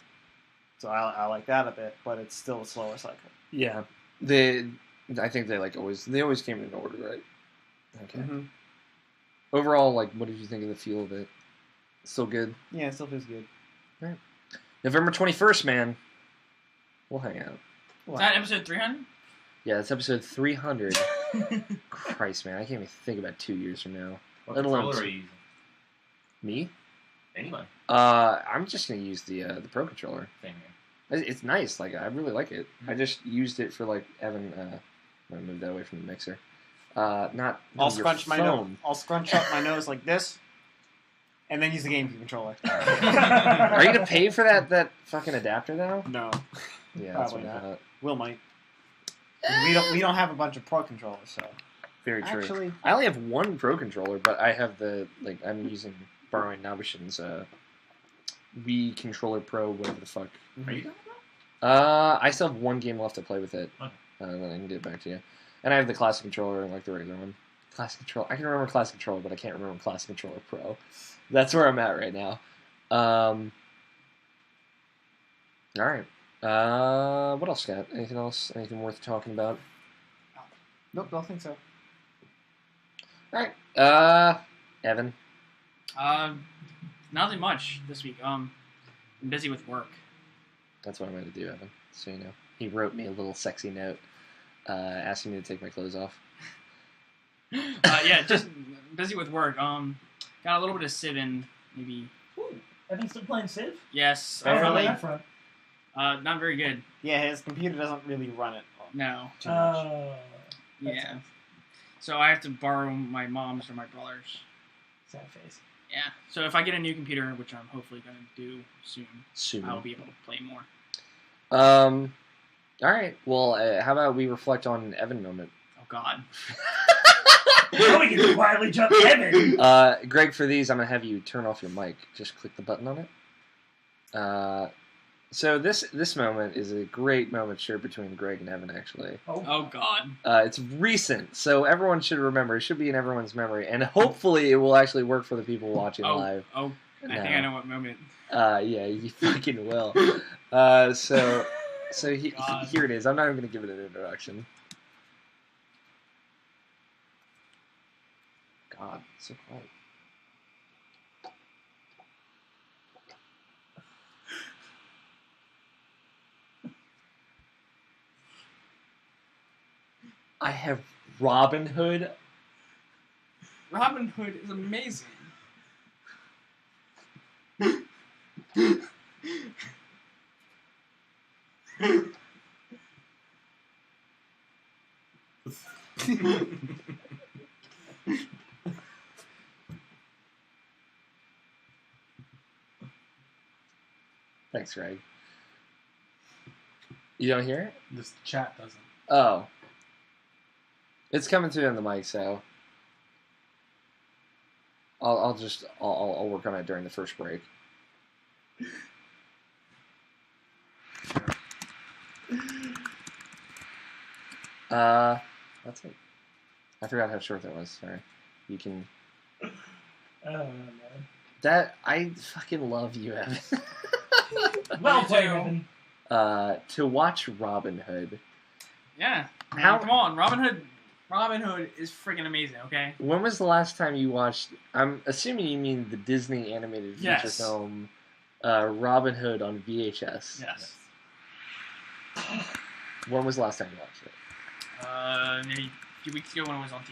so I like that a bit, but it's still a slower cycle. Yeah. I think they always came in order, right? Okay. overall, like, what did you think of the feel of it? Still good? Yeah, it still feels good. Right. November 21st, man. We'll hang out. Is that episode 300? Yeah, that's episode 300. Christ, man. I can't even think about 2 years from now. What Let alone controller are you using? Me? Anybody. I'm just going to use the Pro Controller. Same here. It's nice. Like, I really like it. I just used it for, like, Evan... I'm going to move that away from the mixer. Not I'll your scrunch my nose. phone. I'll scrunch up my nose like this, and then use the GameCube controller. Are you going to pay for that fucking adapter, though? No, Yeah, that's what Probably I not. thought. Will might. We don't have a bunch of Pro controllers, so Very true. actually, I only have one Pro Controller, but I have I'm borrowing Nabishin's Wii Controller Pro, whatever the fuck. Are you done? I still have one game left to play with it. Okay. Then I can get it back to you. And I have the Classic Controller and like the regular one. Classic Controller. I can remember Classic Controller, but I can't remember Classic Controller Pro. That's where I'm at right now. All right. What else, Scott? Anything else? Anything worth talking about? nope, don't think so. All right. Evan. Nothing much this week. I'm busy with work. That's what I'm going to do, Evan. So you know. He wrote me a little sexy note asking me to take my clothes off. Yeah, just busy with work. Got a little bit of Civ in, maybe. Ooh, Evan's still playing Civ? Yes. How about Really? that front? Not very good. Yeah, his computer doesn't really run it No. too much. That Yeah. sounds So I have to borrow my mom's or my brother's. sad face. Yeah. So if I get a new computer, which I'm hopefully going to do soon, I'll be able to play more. All right. Well, how about we reflect on an Evan moment? Oh, God. Now we can quietly jump Evan. Greg, for these, I'm going to have you turn off your mic. Just click the button on it. So this moment is a great moment shared between Greg and Evan, actually. Oh, God. It's recent, so everyone should remember. It should be in everyone's memory, and hopefully it will actually work for the people watching live. Oh, I think I know what moment. Yeah, you fucking will. So here it is. I'm not even going to give it an introduction. God, so quiet. I have Robin Hood. Robin Hood is amazing. Thanks, Greg. You don't hear it? This chat doesn't. Oh. It's coming through on the mic, so I'll work on it during the first break. That's it. I forgot how short that was. Sorry. You can. Oh, man. That I fucking love you, Evan. Well Me played, too. Evan. To watch Robin Hood. Yeah. How- Come on, Robin Hood is freaking amazing, okay? When was the last time you watched? I'm assuming you mean the Disney animated feature Yes. film, Robin Hood on VHS. Yes. When was the last time you watched it? Maybe a few weeks ago when it was on TV.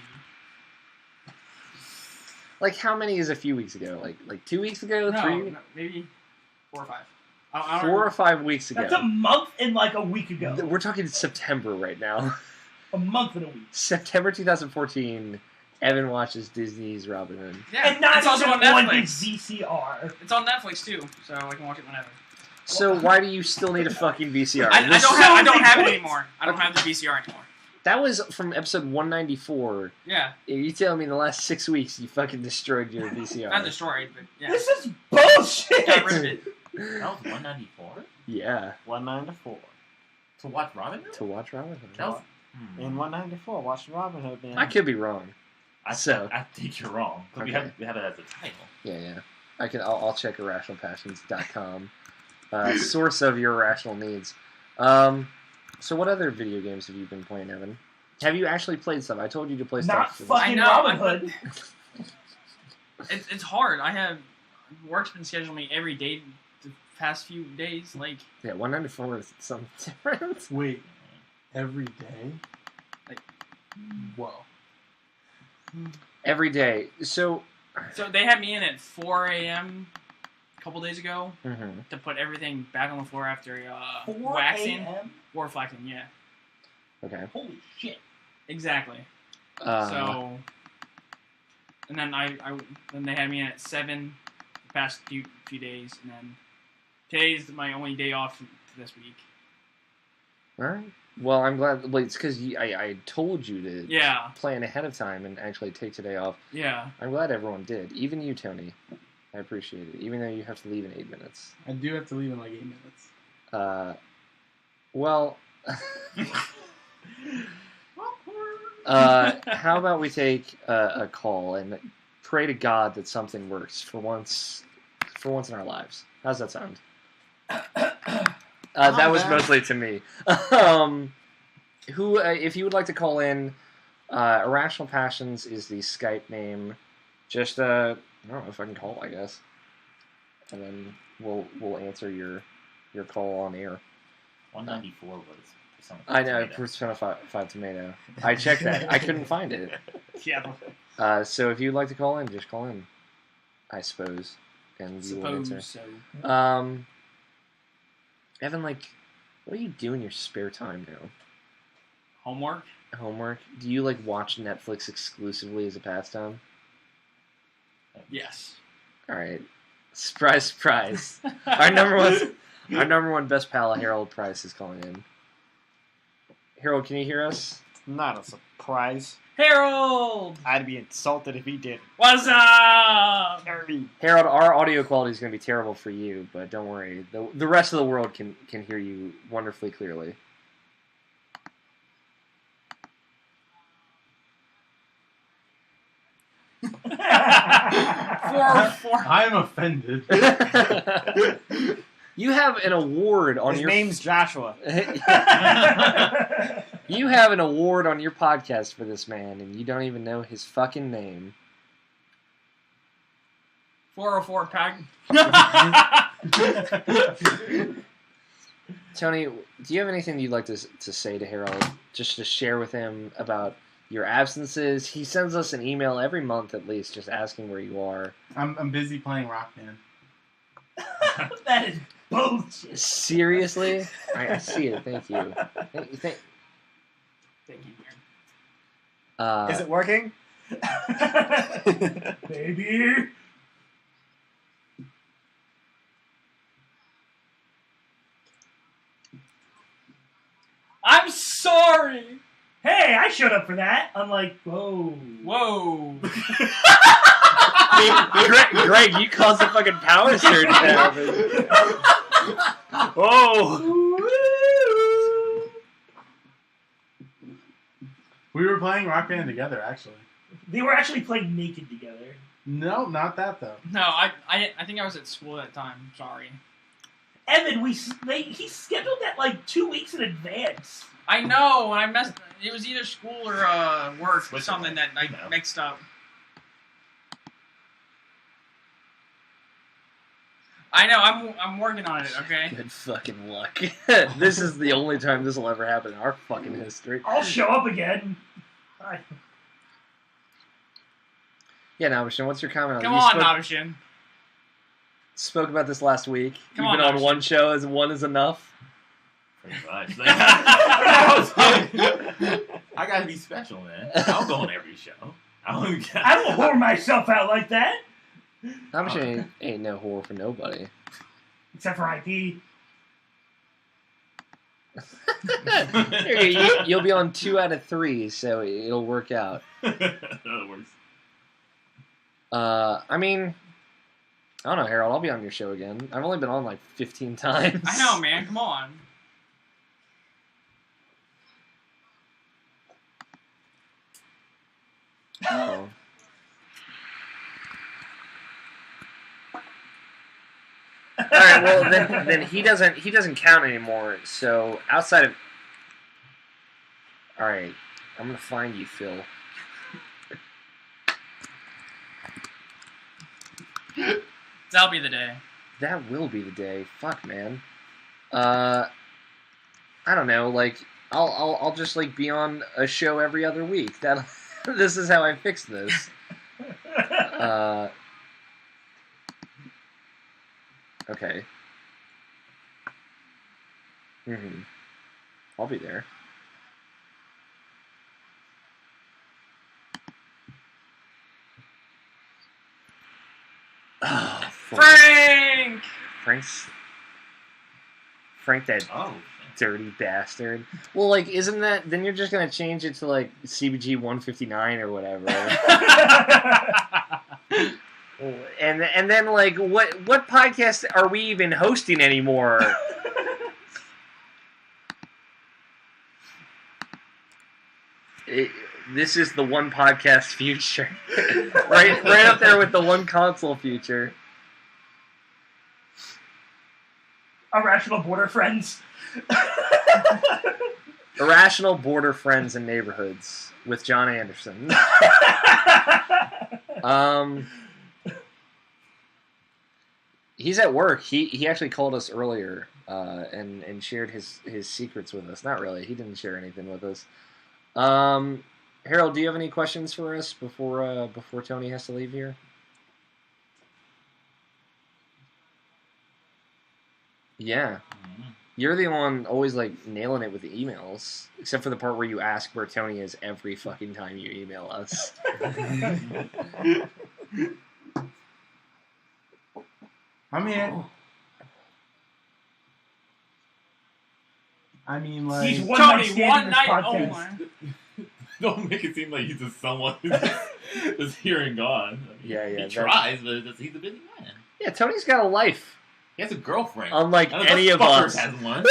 Like, how many is a few weeks ago? Like 2 weeks ago? No, 3? no, maybe 4 or 5. I don't 4 or 5 weeks ago. That's a month and like a week ago. We're talking September right now. A month and a week. September 2014, Evan watches Disney's Robin Hood. Yeah, And not it's also even on one big Netflix. VCR. It's on Netflix too, so I can watch it whenever. So why do you still need a fucking VCR? I This- don't have it point. anymore. I don't have the VCR anymore. That was from episode 194. Yeah, You tell me in the last 6 weeks you fucking destroyed your VCR. not destroyed, but yeah, This is bullshit. got rid of it. That was 194? Yeah, 194. To watch Robin Hood? to watch Robin Hood. That was... In 194, watch Robin Hood, man. I could be wrong. I think you're wrong. 'Cause Okay. we have it as a title. Yeah. I'll check irrationalpassions.com. Source of your irrational needs. So what other video games have you been playing, Evan? Have you actually played some? I told you to play Not stuff. fucking I know, Robin but- Hood. It's hard. Work's been scheduling me every day the past few days. Like, Yeah, 194 is something different. Wait, every day? Like- Whoa. Every day. So they had me in at 4 a.m. a couple days ago mhm. to put everything back on the floor after 4 waxing. a.m.? Or waxing, yeah. Okay. Holy shit. Exactly. So, and then then they had me in at 7 the past few days, and then today's my only day off this week. All right. Well, I'm glad. Wait, it's because I told you to Yeah. plan ahead of time and actually take today off. Yeah. I'm glad everyone did. Even you, Tony. I appreciate it. Even though you have to leave in 8 minutes. I do have to leave in like 8 minutes. Well... how about we take a call and pray to God that something works for once in our lives. How's that sound? That was mostly to me. Who, if you would like to call in, Irrational Passions is the Skype name. Just I don't know if I can call, I guess, and then we'll answer your call on air. 194 was. I know, Persona 5 Tomato. I checked that. I couldn't find it. Yeah. So if you'd like to call in, just call in, I suppose. And you will answer. So. Evan, like, what do you do in your spare time now? Homework? Homework? Do you, like, watch Netflix exclusively as a pastime? Yes. Alright. Surprise, surprise. Our number one best pal, Harold Price, is calling in. Harold, can you hear us? Not a surprise. Harold! I'd be insulted if he did. What's up? Harold, our audio quality is going to be terrible for you, but don't worry. The rest of the world can hear you wonderfully clearly. I'm offended. You have an award on His your... name's Joshua. You have an award on your podcast for this man, and you don't even know his fucking name. 404 pack. Tony, do you have anything you'd like to say to Harold? Just to share with him about your absences? He sends us an email every month at least, just asking where you are. I'm busy playing Rock Band. That is bullshit. Seriously? I see it. Thank you. Thank you, Is it working? Baby. I'm sorry! Hey, I showed up for that. I'm like, whoa. Whoa. Greg, you caused a fucking power surge to happen. Oh! We were playing Rock Band together, actually. They were actually playing naked together. No, not that though. No, I think I was at school at the time. Sorry. Evan, he scheduled that like 2 weeks in advance. I know, and I messed. It was either school or work or something that I mixed up. I know. I'm working on it. Okay. Good fucking luck. This is the only time this will ever happen in our fucking history. I'll show up again. Hi. Yeah, Nabishin, what's your comment on Come it? on, Nabishin. Spoke about this last week. Come You've on, been on Nabishin. one show as one is enough. Pretty much. I gotta be special, man. I'll go on every show. I don't whore myself out like that. Nabishin ain't no whore for nobody. Except for IP. You'll be on 2 out of 3, so it'll work out. That works. I mean, I don't know, Harold. I'll be on your show again. I've only been on like 15 times. I know, man. Come on. Oh. All right. Well, then he doesn't count anymore. So outside of, all right, I'm gonna find you, Phil. That'll be the day. That will be the day. Fuck, man. I don't know. Like, I'll just like be on a show every other week. That this is how I fix this. Okay. I'll be there. Oh, Frank! Frank, that dirty bastard. Well, like, isn't that... Then you're just going to change it to, like, CBG 159 or whatever. and then, like, what podcast are we even hosting anymore? This is the one podcast future. right up there with the one console future. Irrational Border Friends. Irrational Border Friends and Neighborhoods with John Anderson. He's at work. He actually called us earlier and shared his secrets with us. Not really. He didn't share anything with us. Harold, do you have any questions for us before Tony has to leave here? Yeah. You're the one always, like, nailing it with the emails. Except for the part where you ask where Tony is every fucking time you email us. I'm here. I mean, like... He's Tony, one night night only. Don't make it seem like he's just someone who's just here and gone. I mean, he tries, but he's a busy man. Yeah, Tony's got a life. He has a girlfriend. Unlike any of us. Has one.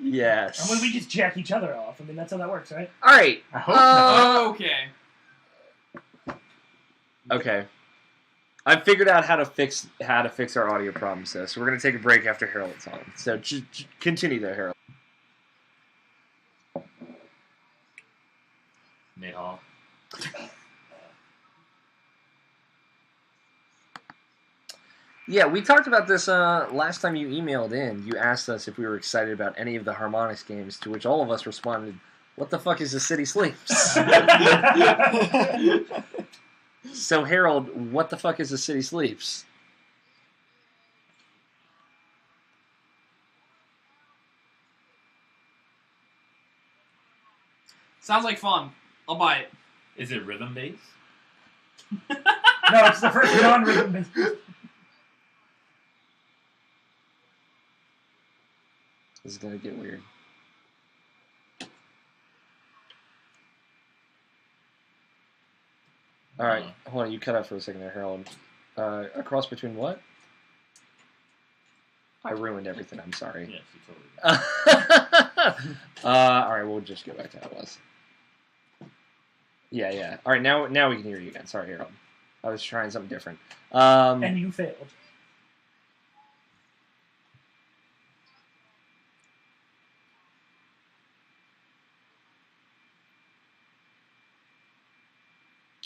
Yes. I mean, we just jack each other off. I mean, that's how that works, right? All right. I hope not. Okay. Okay. I've figured out how to fix our audio problems, though. So we're gonna take a break after Harold's on. So continue there, Harold. Nate Hall. Yeah, we talked about this last time you emailed in. You asked us if we were excited about any of the Harmonix games, to which all of us responded, "What the fuck is The City Sleeps?" So, Harold, what the fuck is The City Sleeps? Sounds like fun. I'll buy it. Is it rhythm based? No, it's the first non-rhythm business. This is gonna get weird. All right, hold on. You cut out for a second there, Harold. A cross between what? I ruined everything. I'm sorry. Yes, you totally did. All right, we'll just go back to how it was. Yeah. All right, now we can hear you again. Sorry, Harold. I was trying something different. And you failed.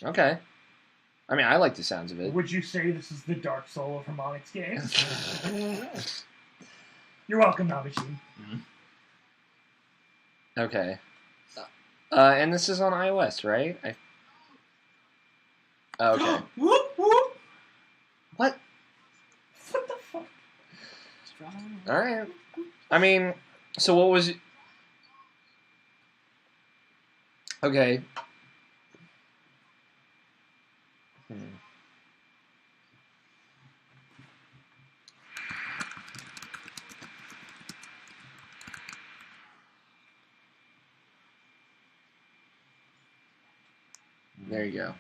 Okay. I mean, I like the sounds of it. Would you say this is the Dark Soul of Harmonix games? You're welcome, Nabishin. Okay. And this is on iOS, right? Okay. Whoop, whoop. What? What the fuck? All right. I mean, so what was... Okay. There you go.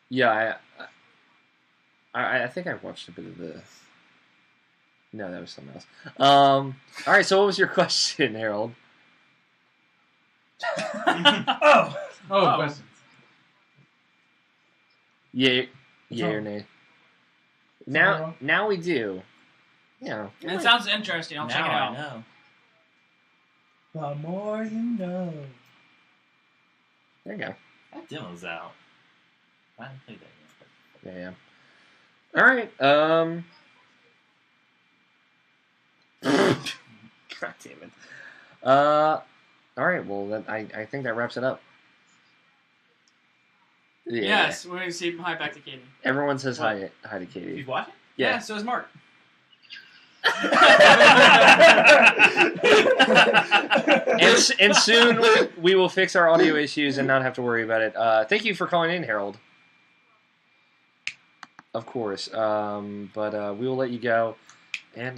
Yeah, I think I watched a bit of the... No, that was something else. All right, so what was your question, Harold? Oh, Questions. Yeah or nay? Now we do. Yeah. And it sounds interesting. I'll check it Now I out. know. The more you know. There you go. That demo's out. I haven't played that yet. Yeah. All right. God damn it. All right. Well, I think that wraps it up. Yeah. Yes, we're gonna say hi back to Katie. Everyone says hi to Katie. He's watching? Yeah, so is Mark. and soon we will fix our audio issues and not have to worry about it. Thank you for calling in, Harold. Of course. But we will let you go. And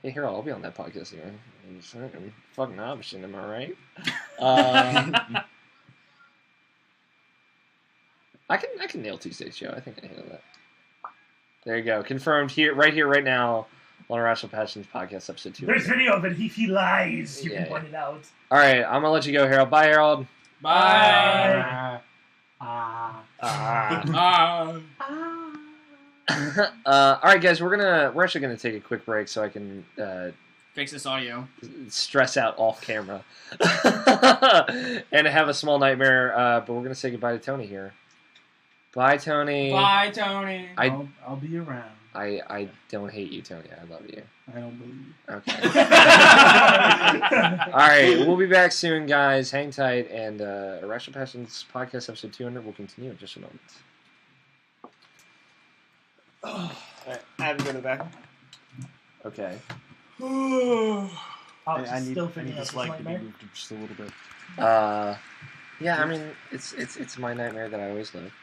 hey, Harold, I'll be on that podcast here. I'm fucking option, am I right? I can nail Tuesday's show. I think I can handle that. There you go. Confirmed here, right now, on Irrational Passions podcast, episode 2. There's video of it. He lies. You can point it out. All right, I'm gonna let you go, Harold. Bye, Harold. Bye. All right, guys, we're actually gonna take a quick break so I can Fix this audio. stress out off camera and have a small nightmare. But we're gonna say goodbye to Tony here. Bye, Tony. Bye, Tony. I'll be around. I don't hate you, Tony. I love you. I don't believe you. Okay. All right, we'll be back soon, guys. Hang tight, and Irrational Passions podcast episode 200 will continue in just a moment. Alright, I have to go to the back. Okay. I need still figuring out this this light to be nightmare. moved just a little bit. Yeah, I mean, it's my nightmare that I always live.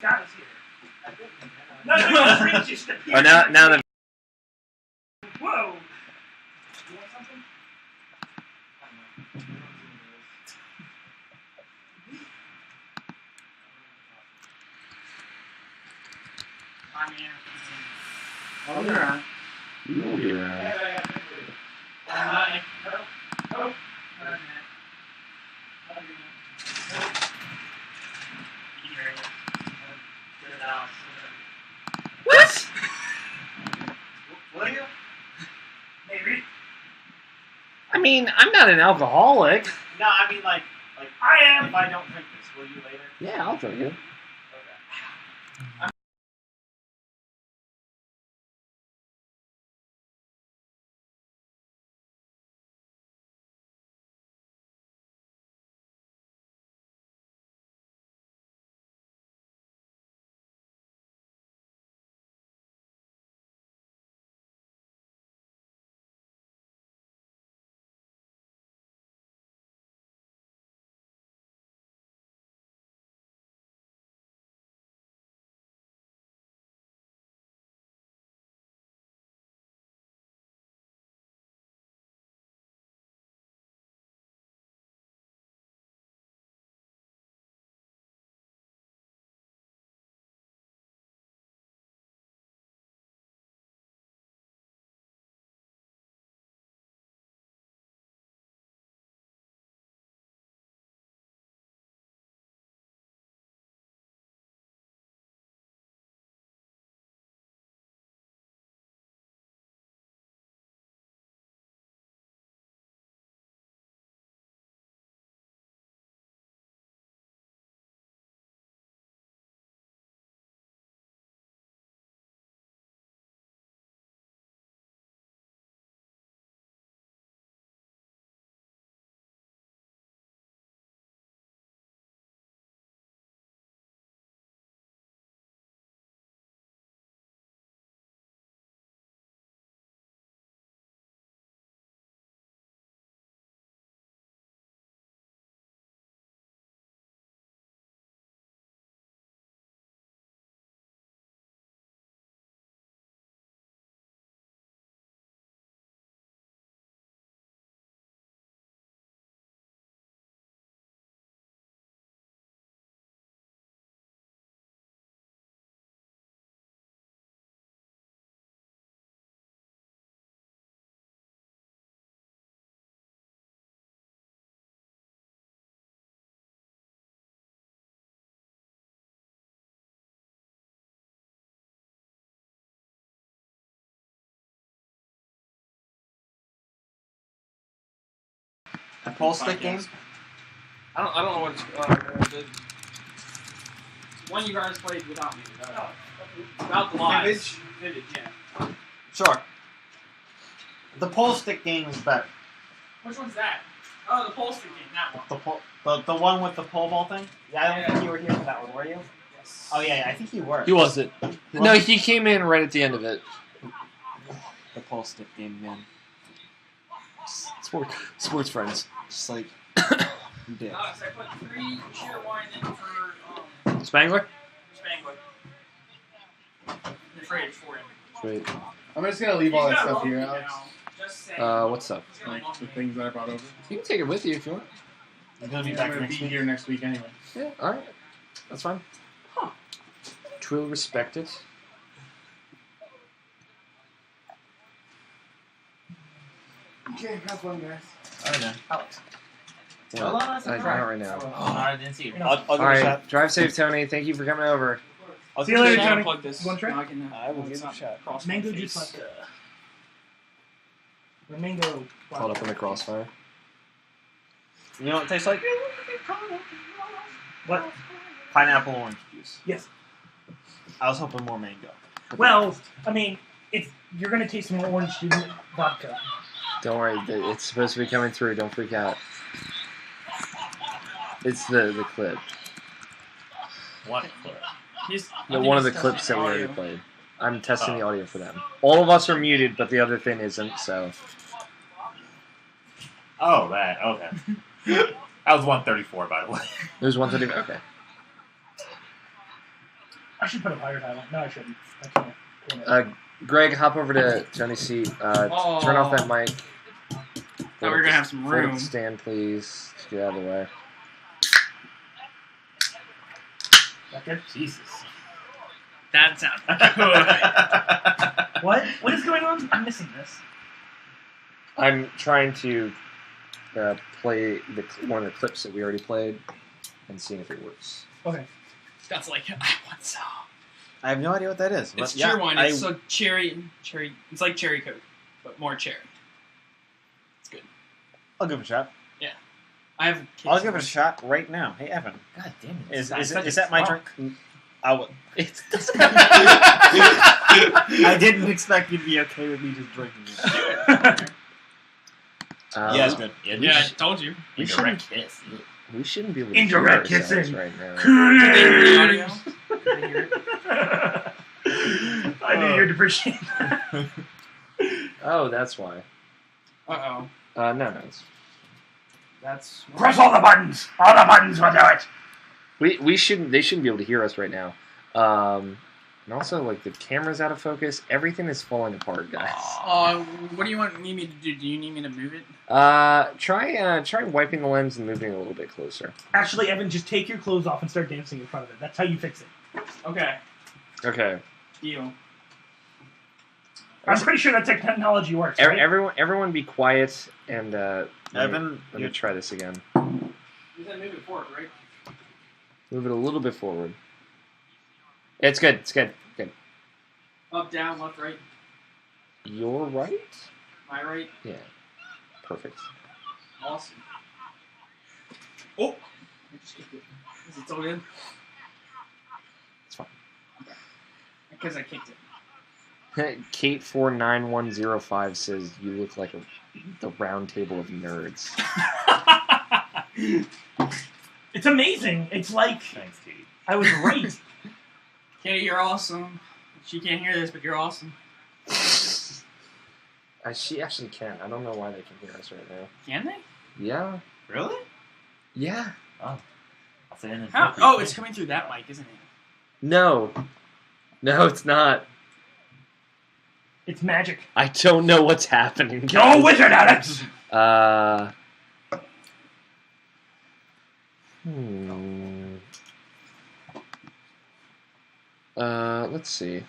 God is here. No, Freak just appeared. Oh, now the Whoa. You want something? I'm here. I'll be around. You'll be around. What? Will you? Maybe. I mean, I'm not an alcoholic. No, I mean, like I am. if I don't drink this, will you later? Yeah, I'll drink it. Okay. The pole stick game? I don't know what it's the one you guys played without me. Without the lives. Vivid, yeah. Sure. The pole stick game is better. Which one's that? Oh, the pole stick game, that one. The one with the pole vault thing? Yeah, I don't think you were here for that one, were you? Yes. Oh, yeah, I think you were. He wasn't. No, he came in right at the end of it. The pole stick game, man. Sports friends. Just like... Yeah. I put 3 cheer wine in for Spangler? Spangler. In the fridge for him. Sweet. I'm just gonna leave all that He's gonna stuff here, love me Alex. now. Just saying. What's up? He's gonna Like love the me. things that I brought over. You can take it with you if you want. I'm gonna be I'm back gonna next be week. here next week anyway. Yeah, alright. That's fine. Huh. Truly respect it. Okay, have fun, guys. Alright then. Alex. Hold on, that's Not right now. Oh, I didn't see it. I'll give it a Alright, shot. drive safe, Tony. Thank you for coming over. I'll See you give it later, a Now shot. Tony. unplug this. You want to try? Now I can, I will it's give it a not shot. cross my Mango face. juice vodka. The mango. Caught up in the crossfire. You know what it tastes like? What? Pineapple orange juice. Yes. I was hoping more mango. Well, I mean, you're gonna taste more orange juice than vodka. Don't worry, it's supposed to be coming through. Don't freak out. It's the clip. What? Clip? One of the clips that we already played. I'm testing the audio for them. All of us are muted, but the other thing isn't, so... Oh, that. Okay. That was 134, by the way. It was 130. Okay. I should put a higher title. No, I shouldn't. I can't. Greg, hop over to Tony's seat. Turn off that mic. Thought we were gonna have some Hold up room. the stand, please. Just get out of the way. That good? Jesus. That sounds good. What? What is going on? I'm missing this. I'm trying to play one of the clips that we already played and seeing if it works. Okay. That's like I want some. I have no idea what that is. It's but yeah, cheer wine. It's so cherry. It's like cherry coke, but more cherry. It's good. I'll give it a shot. I have. I'll give it a shot right now. Hey, Evan. God damn it. Is It's that my drunk? drink? I didn't expect you to be okay with me just drinking it. Yeah, it's good. Yeah, I told you. Indirect kiss. We shouldn't be able to Indirect hear ourselves kissing. right now. Did they hear the audio? Did they hear it? I knew you'd appreciate that. Oh, that's why. No. That's. Press all the buttons. All the buttons will do it. We shouldn't. They shouldn't be able to hear us right now. And also, like, the camera's out of focus. Everything is falling apart, guys. What do you need me to do? Do you need me to move it? Try wiping the lens and moving it a little bit closer. Actually, Evan, just take your clothes off and start dancing in front of it. That's how you fix it. Okay. Okay. Deal. I'm pretty sure that technology works. Right? Everyone, be quiet and Evan, let me try this again. You said move it forward, right? Move it a little bit forward. It's good. It's good. Good. Up, down, left, right. You're right. My right. Yeah. Perfect. Awesome. Oh. I just kicked it. Is it still good? It's fine. Because I kicked it. Kate49105 says you look like the round table of nerds. It's amazing. It's like Thanks, Katie. I was right. Katie, you're awesome. She can't hear this, but you're awesome. She actually can. I don't know why they can hear us right now. Can they? Yeah. Really? Yeah. Oh. I'll say it. How? Oh, it's coming through that mic, isn't it? No. No, it's not. It's magic. I don't know what's happening. You're a wizard, Alex! Let's see.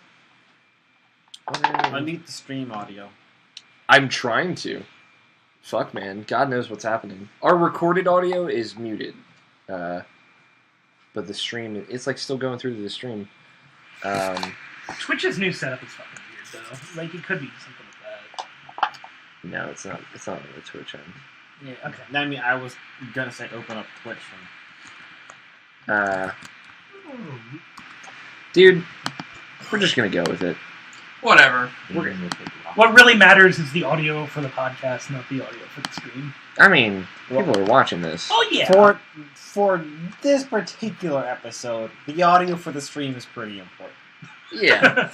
I need the stream audio. I'm trying to. Fuck, man. God knows what's happening. Our recorded audio is muted. But the stream, it's like still going through to the stream. Twitch's new setup is fucking weird, though. Like, it could be something like that. No, it's not. It's not on the Twitch end. Yeah. Okay. I mean, I was gonna say open up Twitch. Dude, we're just gonna go with it. Whatever. What really matters is the audio for the podcast, not the audio for the stream. I mean, people are watching this. Oh yeah. For this particular episode, the audio for the stream is pretty important. Yeah.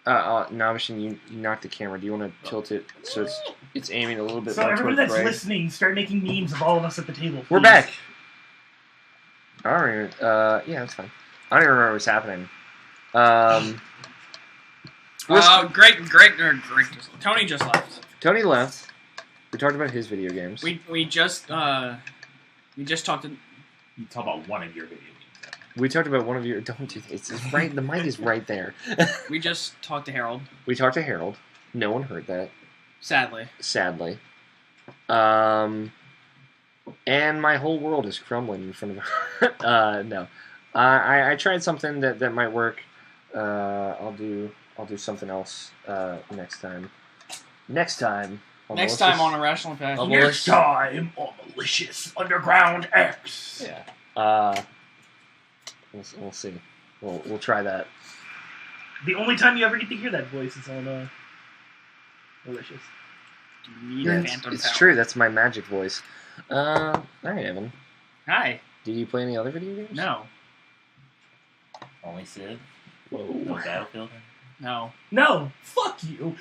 Nabishin, you knocked the camera. Do you want to tilt it so it's aiming a little bit So more everybody toward that's Greg? listening, start making memes of all of us at the table. We're please. back. I don't even. Yeah, that's fine. I don't even remember what's happening. Tony just left. Tony left. We talked about his video games. We just talked to. You talk about one of your video games. We talked about one of your. Don't do this. It's right. The mic is right there. We just talked to Harold. We talked to Harold. No one heard that. Sadly. And my whole world is crumbling in front of her. No. I tried something that might work. I'll do something else next time. Next time on Irrational Passion. Next time on Malicious Underground X. Yeah. We'll see. We'll try that. The only time you ever get to hear that voice is on Malicious. It's true. That's my magic voice. All right, Evan. Hi. Do you play any other video games? No. Only Civ? Whoa. No Battlefield? No. No. Fuck you.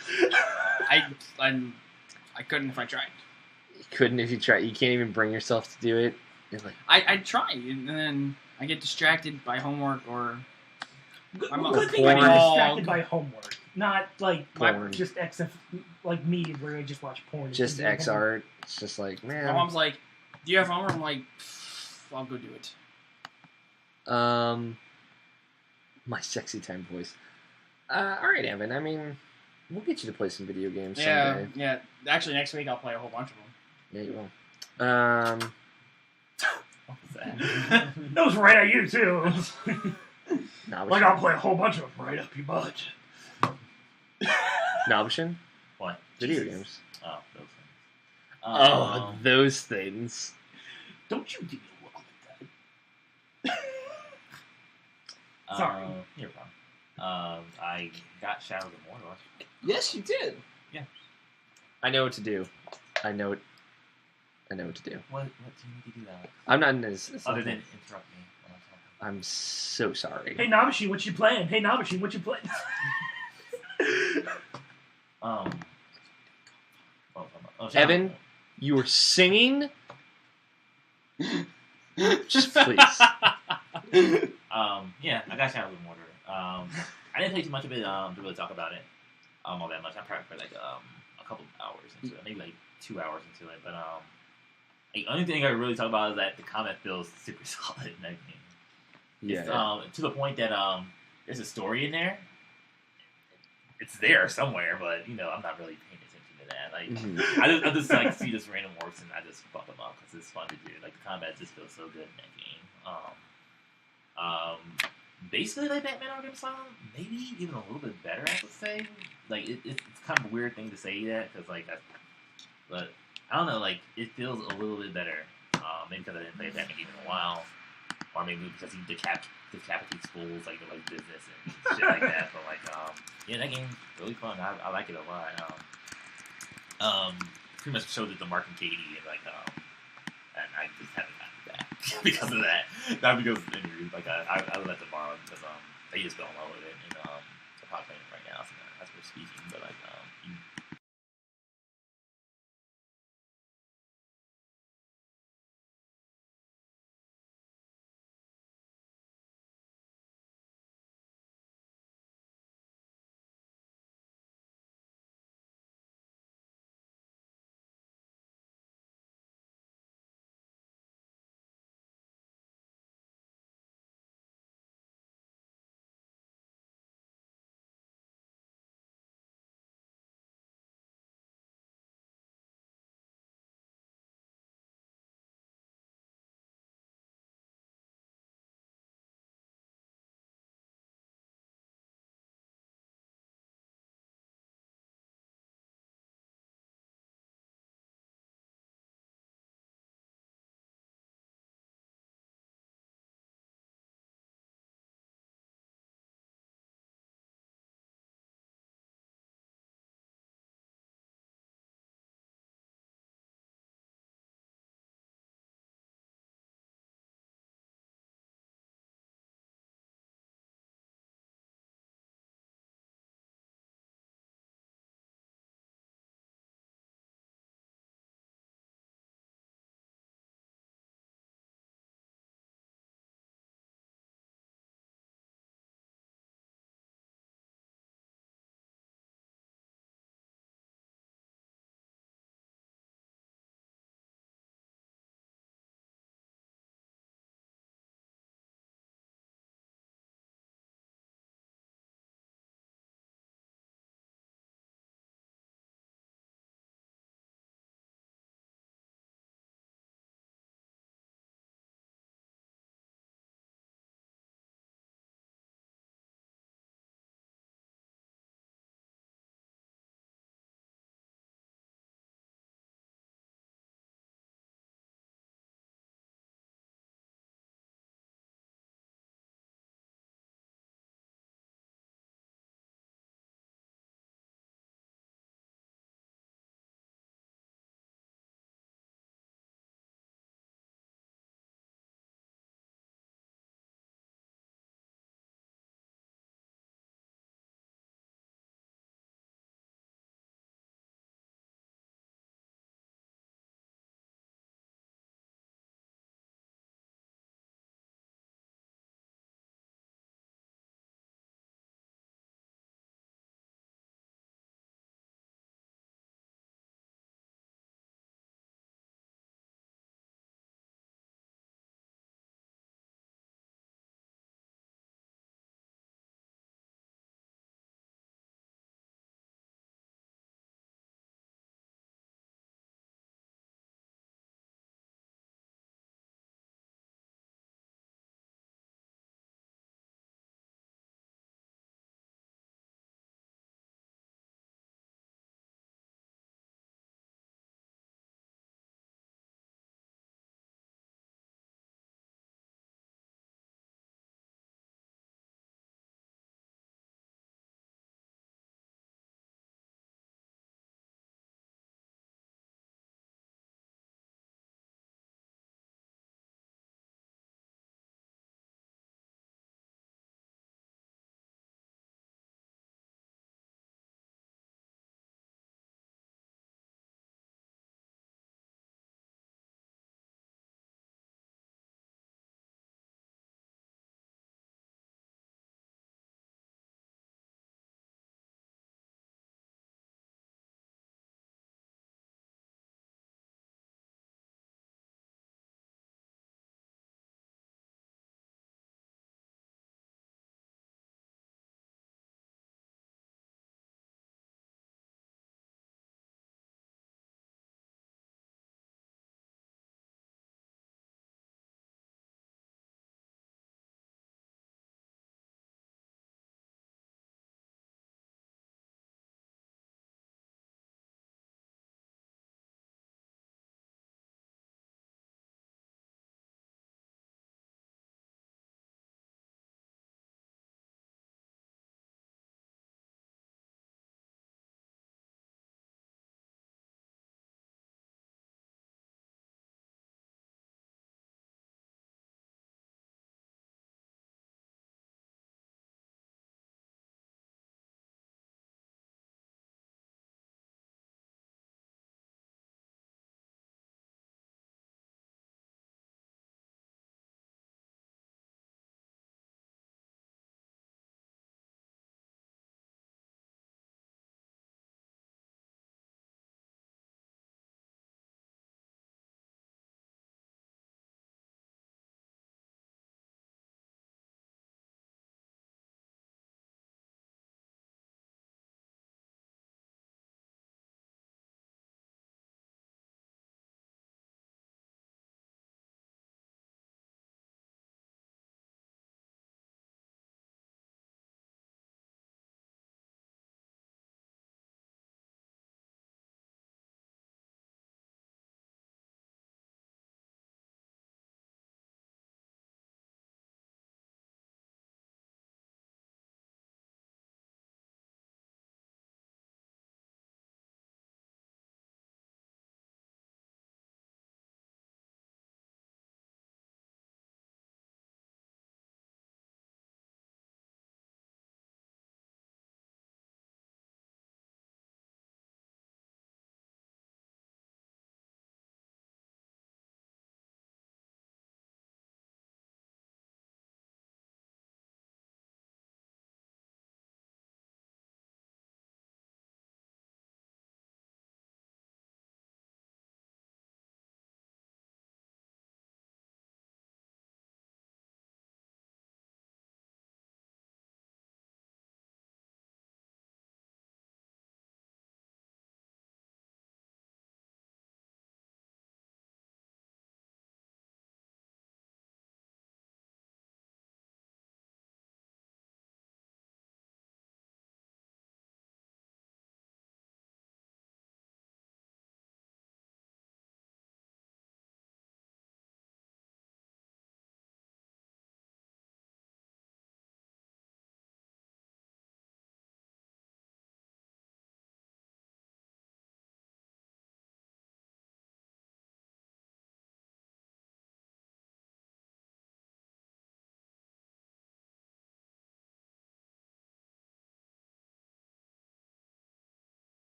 I couldn't if I tried. You couldn't if you tried. You can't even bring yourself to do it. It's like I try, and then I get distracted by homework or. Good thing you're distracted by homework, not like porn. Just XF like me where I just watch porn. Just X art. It's just like, man. My mom's like, "Do you have homework?" I'm like, "I'll go do it." My sexy time voice. All right, Evan. I mean, we'll get you to play some video games someday. Yeah. Actually, next week I'll play a whole bunch of them. Yeah, you will. What was that? That was right at you too. Nabishin? I'll play a whole bunch of them right up your butt. Nabishin? What? Video games. Oh, those things. Those things. Don't you deal well with that. Sorry. You're wrong. I got Shadow of the Mordor. Yes, you did. Yeah. I know what to do. I know what to do. What do you need to do that? I'm not in this. Other than interrupt me when I'm talking. I'm so sorry. Hey Nabishin, what you playing? Evan, you were singing. Just please. Yeah, I got Shadow of the Mordor. I didn't play too much of it to really talk about it all that much. I probably played like a couple hours into it, maybe like 2 hours into it. But the only thing I really talk about is that the combat feels super solid in that game. Yeah. To the point that there's a story in there. It's there somewhere, but I'm not really paying attention to that. Like I just like see this random orcs and I just fuck them up because it's fun to do. Like the combat just feels so good in that game. Basically like Batman Arkham Asylum, maybe even a little bit better. I would say. Like it's kind of a weird thing to say that because but I don't know. Like it feels a little bit better. Maybe because I didn't play a Batman game in a while. Or maybe because he decapitates fools like nobody's business and shit like that. But like, yeah, that game's really fun. I like it a lot. Pretty much showed it to Mark and Katie, and like, and I just haven't gotten it back because of that. Not because of injuries. Like I let them borrow it because they just fell in love with it, and they're probably playing it right now. So that's what we're speaking. But like,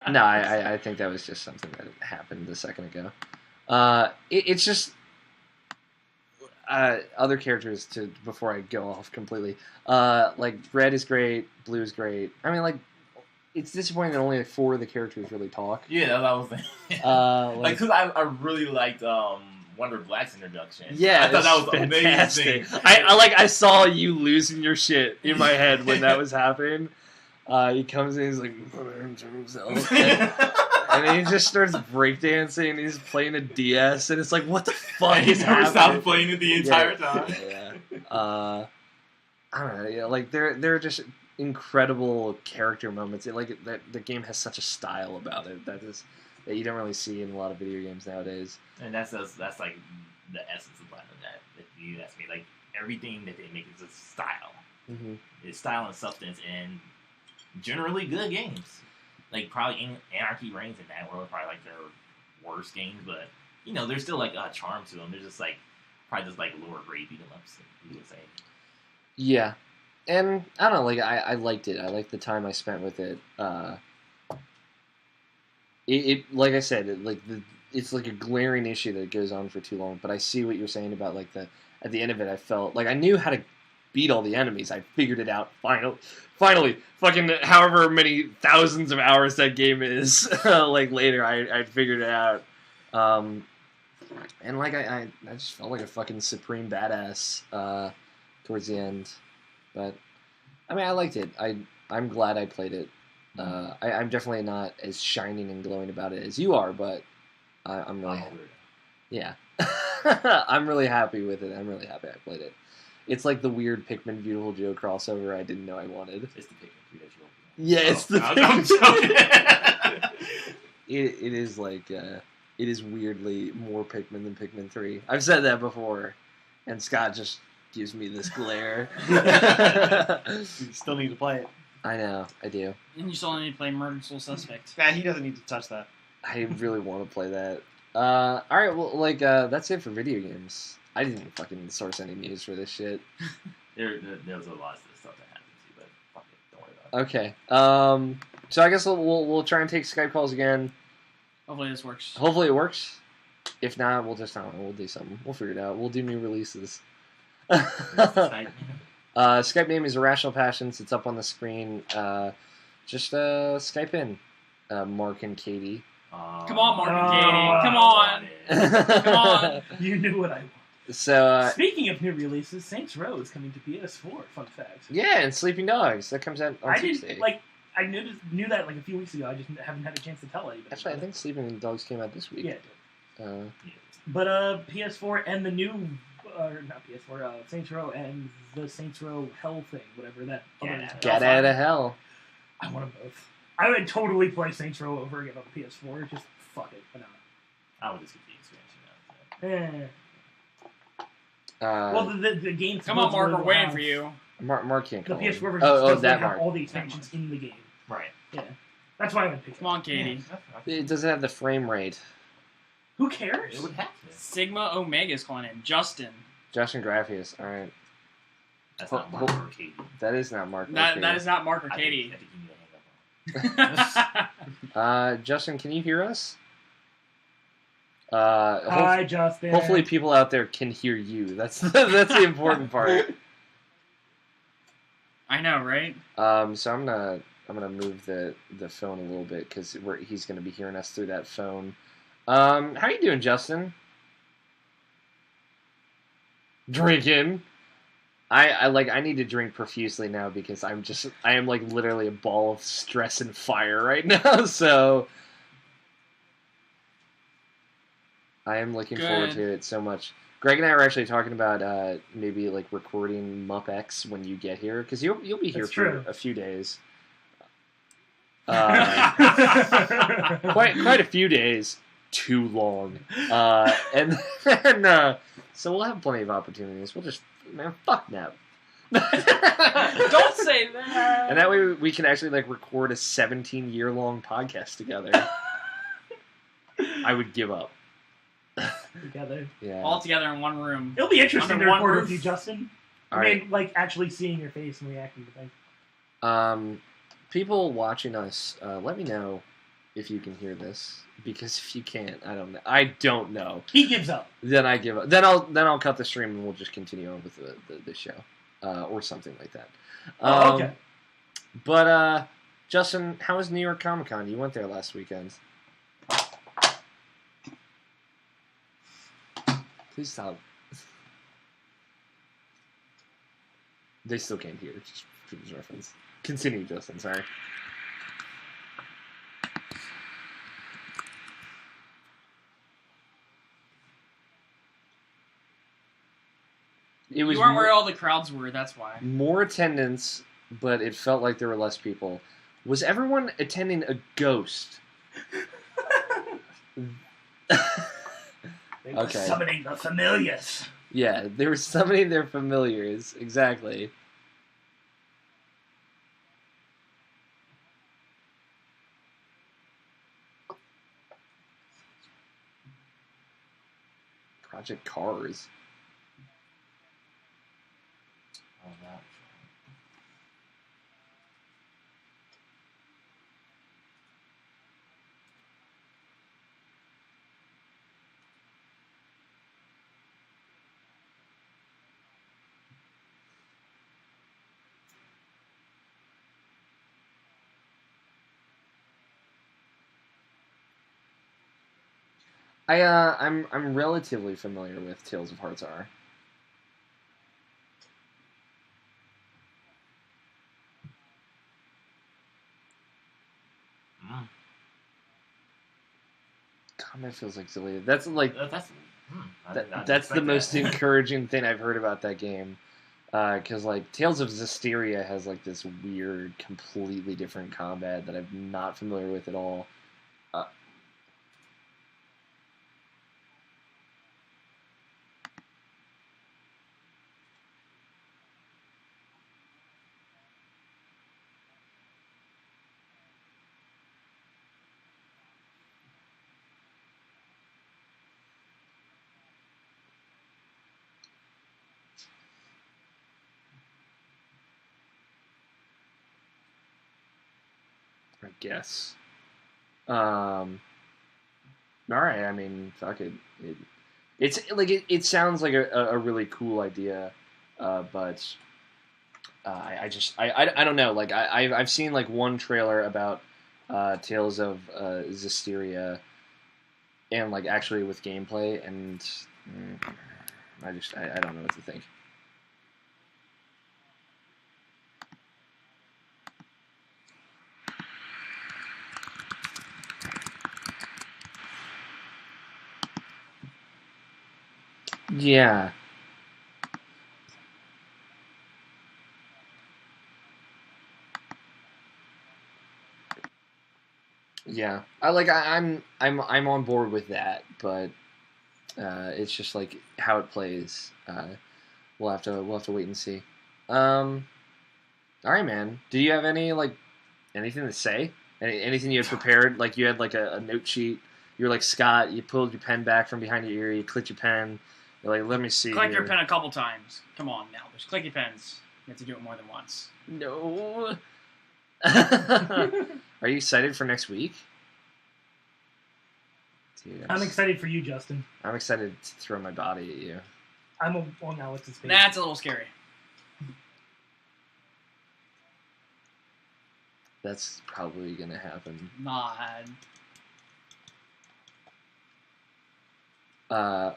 No, I think that was just something that happened a second ago. It's just other characters before I go off completely. Like red is great, blue is great. I mean, like it's disappointing that only 4 of the characters really talk. Yeah, that's what I was thinking. Like, because I really liked Wonder Black's introduction. Yeah, I thought that was fantastic. amazing. I saw you losing your shit in my head when that was happening. He comes in, he's like, to himself. And he just starts breakdancing, and he's playing a DS, and it's like, what the fuck and is he never happening? stopped playing it the entire time. Yeah. I don't know, yeah, like, they're just incredible character moments. The game has such a style about it that you don't really see in a lot of video games nowadays. And that's like the essence of Platinum. That if you ask me, like everything that they make is a style. Mm-hmm. It's style and substance, and generally good games. Like probably Anarchy Reigns in that world probably like their worst games, but there's still like a charm to them. They're just like probably just like lower grade beat 'em ups, you would say. Yeah, and I don't know, like I liked it. I liked the time I spent with it. It like I said, it's like a glaring issue that it goes on for too long. But I see what you're saying about like at the end of it, I felt like I knew how to beat all the enemies. I figured it out finally. Fucking however many thousands of hours that game is, like later, I figured it out. And like I just felt like a fucking supreme badass towards the end. But I mean, I liked it. I'm glad I played it. I'm definitely not as shining and glowing about it as you are, but I'm really I'm really happy with it. I'm really happy I played it. It's like the weird Pikmin Beautiful Joe crossover I didn't know I wanted. It's the Pikmin 3 that you want. Yeah, it's the I'm joking. It is like it is weirdly more Pikmin than Pikmin 3. I've said that before, and Scott just gives me this glare. You still need to play it. I know, I do. And you still need to play Murdered Soul Suspect. Yeah, he doesn't need to touch that. I really want to play that. All right, well, like that's it for video games. I didn't fucking source any news for this shit. There's a lot of stuff that happens to you, but fuck it, don't worry about it. Okay. So I guess we'll try and take Skype calls again. Hopefully this works. Hopefully it works. If not, we'll just we'll do something. We'll figure it out. We'll do new releases. Skype name is Irrational Passions. It's up on the screen. Just Skype in, Mark and Katie. Come on, Mark and Katie. Come on. Come on. You knew what I wanted. So speaking of new releases, Saints Row is coming to PS4. Fun fact. Yeah, and Sleeping Dogs that comes out on Tuesday. I knew that like a few weeks ago. I just haven't had a chance to tell anybody. Actually, I think Sleeping Dogs came out this week. Yeah, it did. But PS4 and the new, not PS4, Saints Row and the Saints Row Hell thing, whatever that. Get out of hell. I want them both. I would totally play Saints Row over again on the PS4. Just fuck it. Why not? I would just get the expansion out. Well, the game. Come on, Mark. We're waiting for you. Mark can't the call PS4 version does have Mark. all the expansions in the game. Right. Yeah. That's why I would pick it. Come on, Katie. It doesn't have the frame rate. Who cares? It would have to. Sigma Omega's calling in. Justin Graphius. All right. That's not Mark or Katie. That is not Mark. That is not Mark or Katie. I think you need to hang up on. Justin, can you hear us? Hi, Justin. Hopefully, people out there can hear you. That's the important part. I know, right? So I'm gonna move the phone a little bit because he's gonna be hearing us through that phone. How are you doing, Justin? Drinking. I need to drink profusely now because I am like literally a ball of stress and fire right now. So I am looking forward to it so much. Greg and I were actually talking about maybe like recording MupX when you get here because you'll be here for a few days. Quite a few days. Too long. And then, so we'll have plenty of opportunities. We'll just, fuck Nap. Don't say that. And that way we can actually like record a 17-year-long podcast together. I would give up. Together. Yeah. All together in one room. It'll be interesting to record with you, Justin. All mean, like actually seeing your face and reacting to things. People watching us, let me know if you can hear this, because if you can't, I don't know. He gives up. Then I give up. Then I'll cut the stream and we'll just continue on with the show, or something like that. Okay. But Justin, how was New York Comic Con? You went there last weekend. Please stop. They still can't hear. Just for this reference. Continue, Justin. Sorry. It was you weren't where all the crowds were. That's why. More attendance, but it felt like there were less people. Was everyone attending a ghost? They were summoning the familiars. Yeah, they were summoning their familiars. Exactly. Project Cars. Oh, that. I'm relatively familiar with Tales of Hearts R. God, that feels like deleted. That's like that's the most encouraging thing I've heard about that game. Because like Tales of Zestiria has like this weird, completely different combat that I'm not familiar with at all. I guess. All right. I mean, fuck it. It's like it sounds like a really cool idea, but I don't know. Like I've seen like one trailer about Tales of Zestiria, and like actually with gameplay, and I don't know what to think. Yeah. Yeah. I'm on board with that, but it's just like how it plays. We'll have to wait and see. All right, man. Do you have anything to say? Anything you had prepared? Like you had like a note sheet. You're like Scott. You pulled your pen back from behind your ear. You clicked your pen. You're like, let me see. Click your pen a couple times. Come on now, just click your pens. You have to do it more than once. No. Are you excited for next week? Dude, I'm excited for you, Justin. I'm excited to throw my body at you. I'm on Alex's face. That's a little scary. That's probably gonna happen. Not.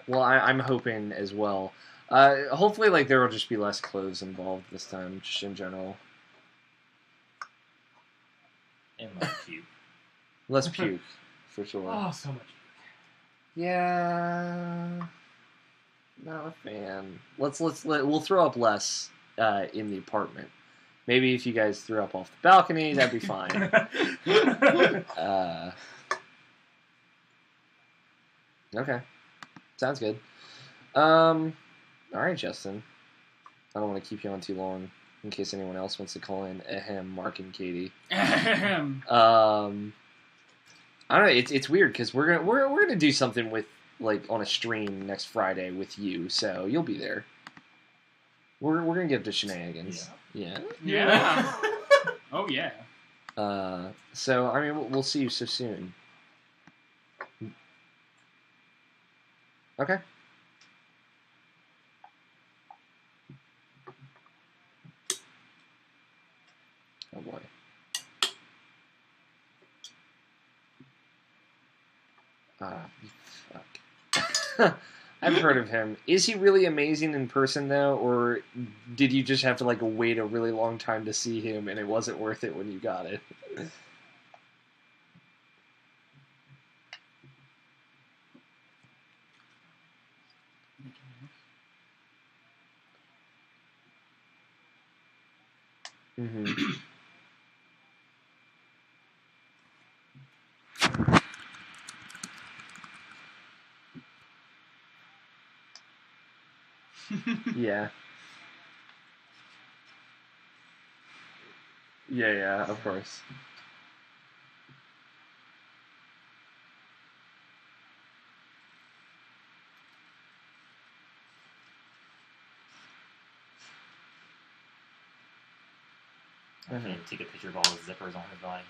Well, I'm hoping as well. Hopefully, like there will just be less clothes involved this time, just in general. And less puke. Less puke, for sure. Oh, so much. Yeah, not a fan. We'll throw up less in the apartment. Maybe if you guys threw up off the balcony, that'd be fine. Okay. Sounds good. All right, Justin. I don't want to keep you on too long in case anyone else wants to call in. Ahem, Mark and Katie. I don't know. It's weird because we're gonna do something with like on a stream next Friday with you, so you'll be there. We're gonna get to shenanigans. Yeah. Oh yeah. So I mean, we'll see you so soon. Okay. Oh boy. Fuck. I've heard of him. Is he really amazing in person though, or did you just have to like wait a really long time to see him, and it wasn't worth it when you got it? Mm-hmm. Yeah. Yeah, of course. And take a picture of all the zippers on his body.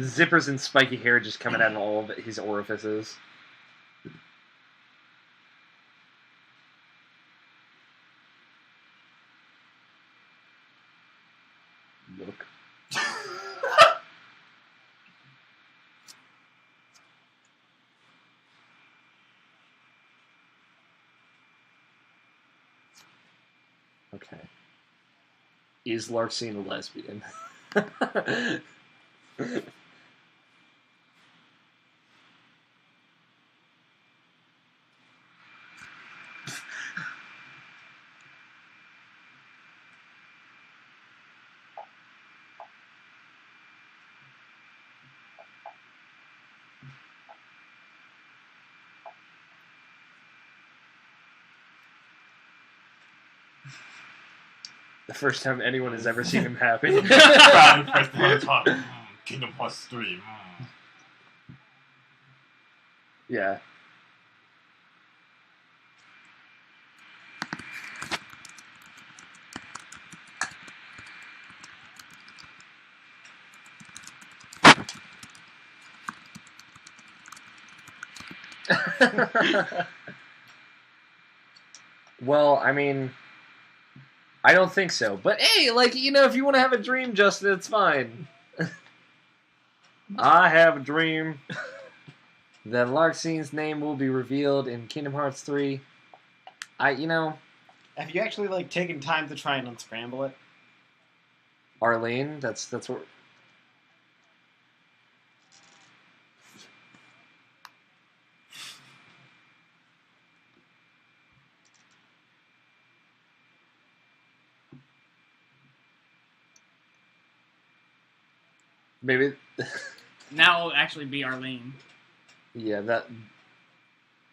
Zippers and spiky hair just coming out of all of his orifices. Look. Okay. Is Larxene a lesbian? The first time anyone has ever seen him happy. Kingdom Hearts 3. Yeah. Well, I mean, I don't think so. But hey, like, you know, if you want to have a dream, Justin, it's fine. I have a dream that Larxene's name will be revealed in Kingdom Hearts 3. Have you actually, like, taken time to try and unscramble it? Arlene, that's what... Maybe... Now it'll actually be Arlene. Yeah, that...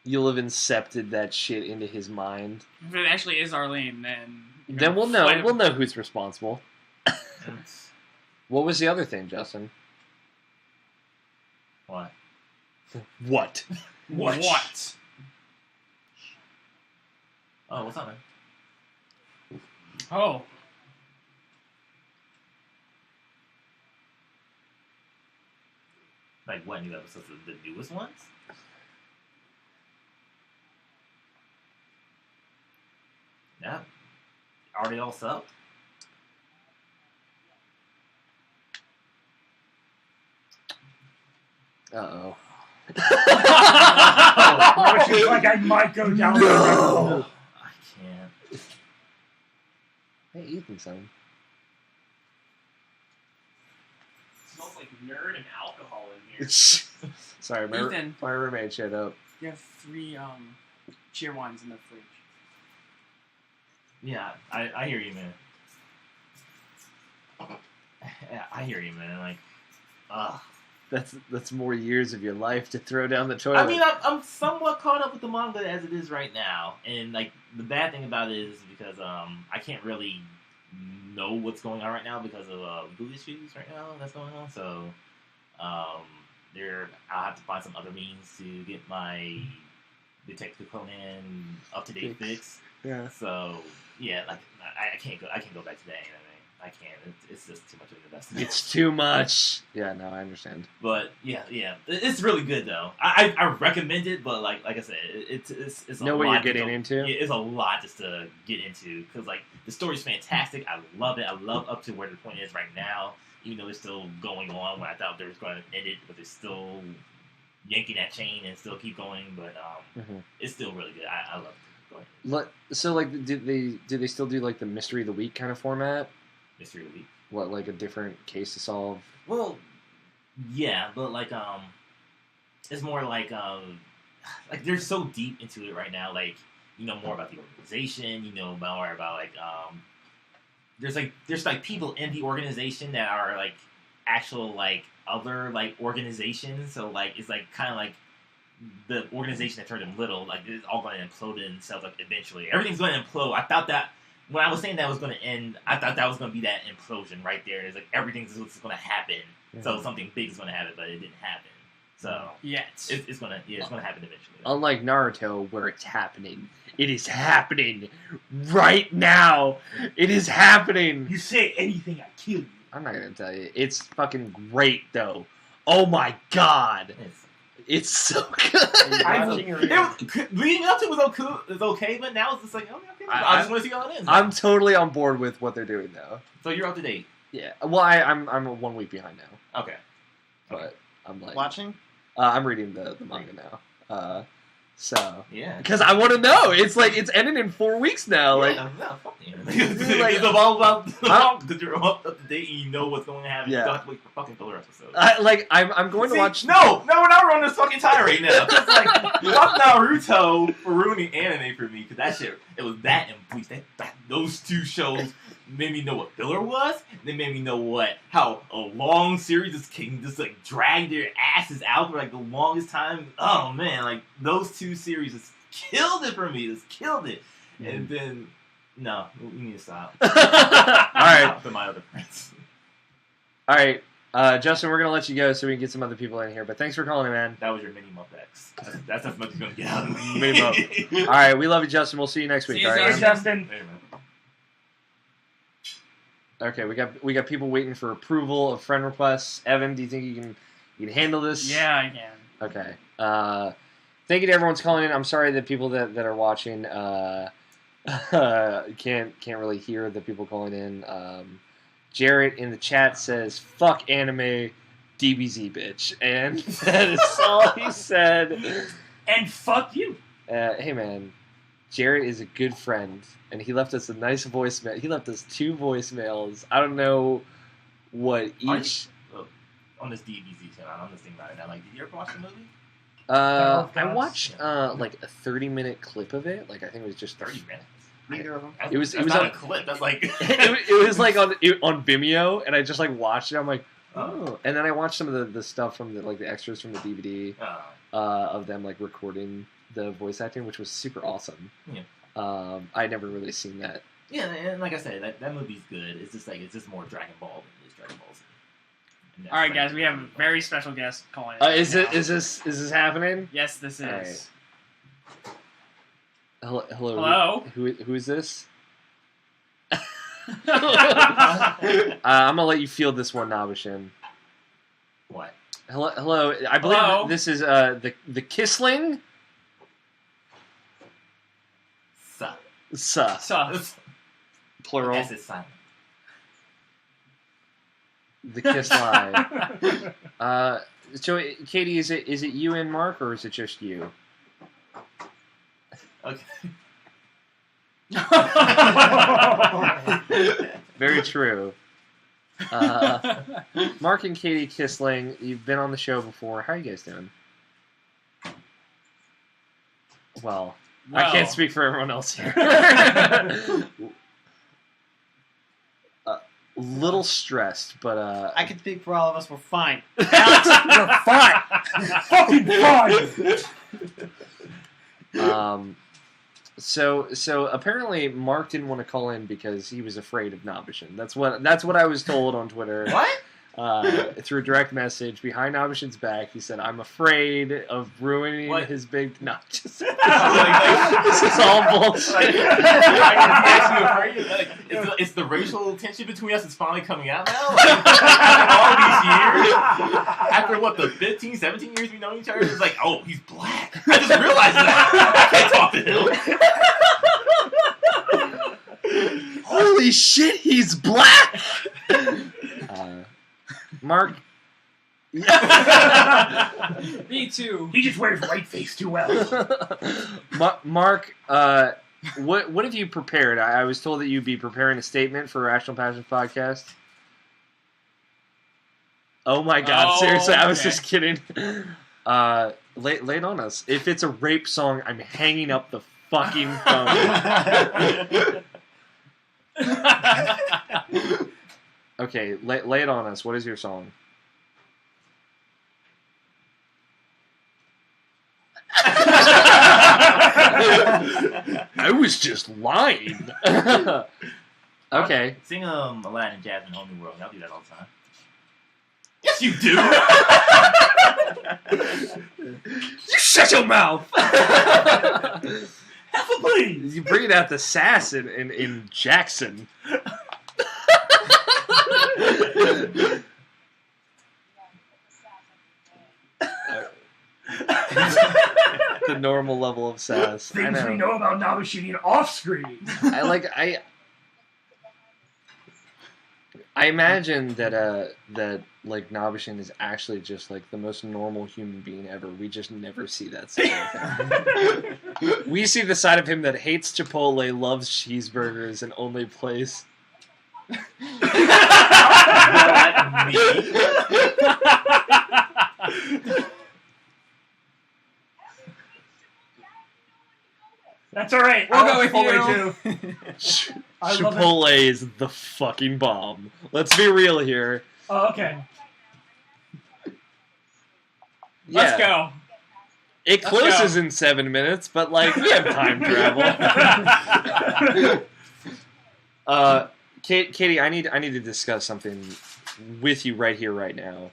You'll have incepted that shit into his mind. If it actually is Arlene, then... Then we'll know. We'll know who's responsible. What was the other thing, Justin? What? What? What? Oh, what's up, man? Oh. Like, what new episodes? The newest ones? Yeah. Already all subbed? Uh-oh. Looks like I might go down the road. I can't. Hey, Ethan, son. Smells like nerd and alcohol in here. Sorry, Ethan. my roommate showed up. You have 3 cheer wines in the fridge. Yeah, I hear you, man. Yeah, I hear you, man. Like, ugh. That's more years of your life to throw down the toilet. I mean, I'm somewhat caught up with the manga as it is right now, and like the bad thing about it is because I can't really know what's going on right now because of legal issues right now that's going on. So I'll have to find some other means to get my Detective Conan up to date fix. Yeah. So yeah, like I can't go back today. You know what I mean? I can't. It's just too much of an investment. It's too much. Yeah, no, I understand. But yeah, it's really good though. I recommend it, but like I said, it's a Know lot what you're getting into. Yeah, it's a lot just to get into because like the story's fantastic. I love it. I love up to where the point is right now. Even though it's still going on, when I thought they was going to end it, but it's still yanking that chain and still keep going. But it's still really good. I love it. Go ahead. So like, do they still do like the mystery of the week kind of format? Mystery of the week. What, like a different case to solve? Well, yeah, but like it's more like they're so deep into it right now. Like you know more about the organization. You know more about like there's people in the organization that are like actual like other like organizations. So like it's like kind of like the organization that turned them little. Like it's all going to implode in itself. Like eventually, everything's going to implode. I thought that. When I was saying that was going to end, I thought that was going to be that implosion right there. It's like everything's going to happen, so something big is going to happen, but it didn't happen. So it's going to happen eventually. Unlike Naruto, where it's happening, it is happening right now. It is happening. You say anything, I kill you. I'm not gonna tell you. It's fucking great though. Oh my god. It's so good. Leading up to it was okay, but now it's just like, okay. I just want to see how it ends. I'm totally on board with what they're doing, though. So you're up to date. Yeah. Well, I'm 1 week behind now. Okay. But I'm like watching. I'm reading the manga now. So yeah, because I want to know. It's like it's ending in 4 weeks now. Like, no, fuck you. It's all about because you're up to date and you know what's going to happen. Yeah. You don't have to wait for fucking filler episodes. I'm going to watch. No, we're not running this fucking tirade now. It's like fuck Naruto for ruining anime for me because that shit. It was that and Bleach. Those two shows made me know what filler was. They made me know how a long series can just like drag their asses out for like the longest time. Oh man, like those two series just killed it for me. Just killed it. And then no, we need to stop. All right, for my other friends. All right, Justin, we're gonna let you go so we can get some other people in here. But thanks for calling in, man. That was your mini Muppets. That's as much as you're gonna get out of me. Mini Mupp. All right, we love you, Justin. We'll see you next week. See you, all right, Justin. Hey, man. Okay, we got people waiting for approval of friend requests. Evan, do you think you can handle this? Yeah, I can. Okay. Thank you to everyone's calling in. I'm sorry that people that are watching can't really hear the people calling in. Jarrett in the chat says "fuck anime, DBZ bitch," and that is all he said. And fuck you. Hey man, Jarrett is a good friend, and he left us a nice voicemail. He left us 2 voicemails. I don't know what each. On this DBZ channel, I'm just thinking about it now. Like, did you ever watch the movie? I watched like a 30-minute clip of it. Like I think it was just 30 minutes. Neither of them. It was not on a clip. That's like it was like on Vimeo, and I just like watched it. I'm like, oh, and then I watched some of the stuff from the extras from the DVD of them like recording the voice acting, which was super awesome. Yeah. I'd never really seen that. Yeah, and like I said, that movie's good. It's just more Dragon Ball than it is Dragon Ball Z. All right, guys, we have a very special guest calling. Is this happening? Yes, this is. Right. Hello. Hello. Who is this? I'm gonna let you field this one, Nabishin. What? Hello. I believe this is the Kissling. Suh. Plural. S is silent. The kiss line. So, Katie, is it you and Mark, or is it just you? Okay. Very true. Mark and Katie Kissling, you've been on the show before. How are you guys doing? Well, I can't speak for everyone else here. Little stressed, but I can speak for all of us. We're fine. Alex, you're fine. Fucking fine. So apparently Mark didn't want to call in because he was afraid of Nabishin. That's what I was told on Twitter. What? through a direct message behind Nabishin's back. He said, "I'm afraid of ruining his big." No, just this is all bullshit. Is the racial tension between us is finally coming out now? Like, all these years, after what the 15, 17 years we know each other, it's like, oh, he's black. I just realized that. I can't talk to him. Holy shit, he's black! Mark? Me too. He just wears whiteface too well. Mark, what have you prepared? I was told that you'd be preparing a statement for Irrational Passions podcast. Oh my god, seriously, I was just kidding. Lay it on us. If it's a rape song, I'm hanging up the fucking phone. Okay, lay it on us. What is your song? I was just lying. Okay. Sing Aladdin, Jasmine, Whole New World. I'll do that all the time. Yes, you do. You shut your mouth. Please. You bring it out the sass in Jackson. The normal level of sass. Things we know about Nabishin off screen. I imagine that like Nabishin is actually just like the most normal human being ever. We just never see that side of him. We see the side of him that hates Chipotle, loves cheeseburgers, and only plays. That's all right. We'll go with you. Chipotle is the fucking bomb. Let's be real here. Oh, okay. Yeah. Let's go. It closes in 7 minutes, but like we have time travel. Katie, I need to discuss something with you right here, right now.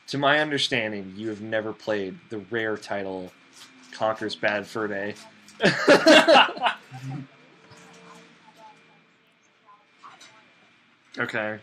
To my understanding, you have never played the rare title Conker's Bad Fur Day. Okay.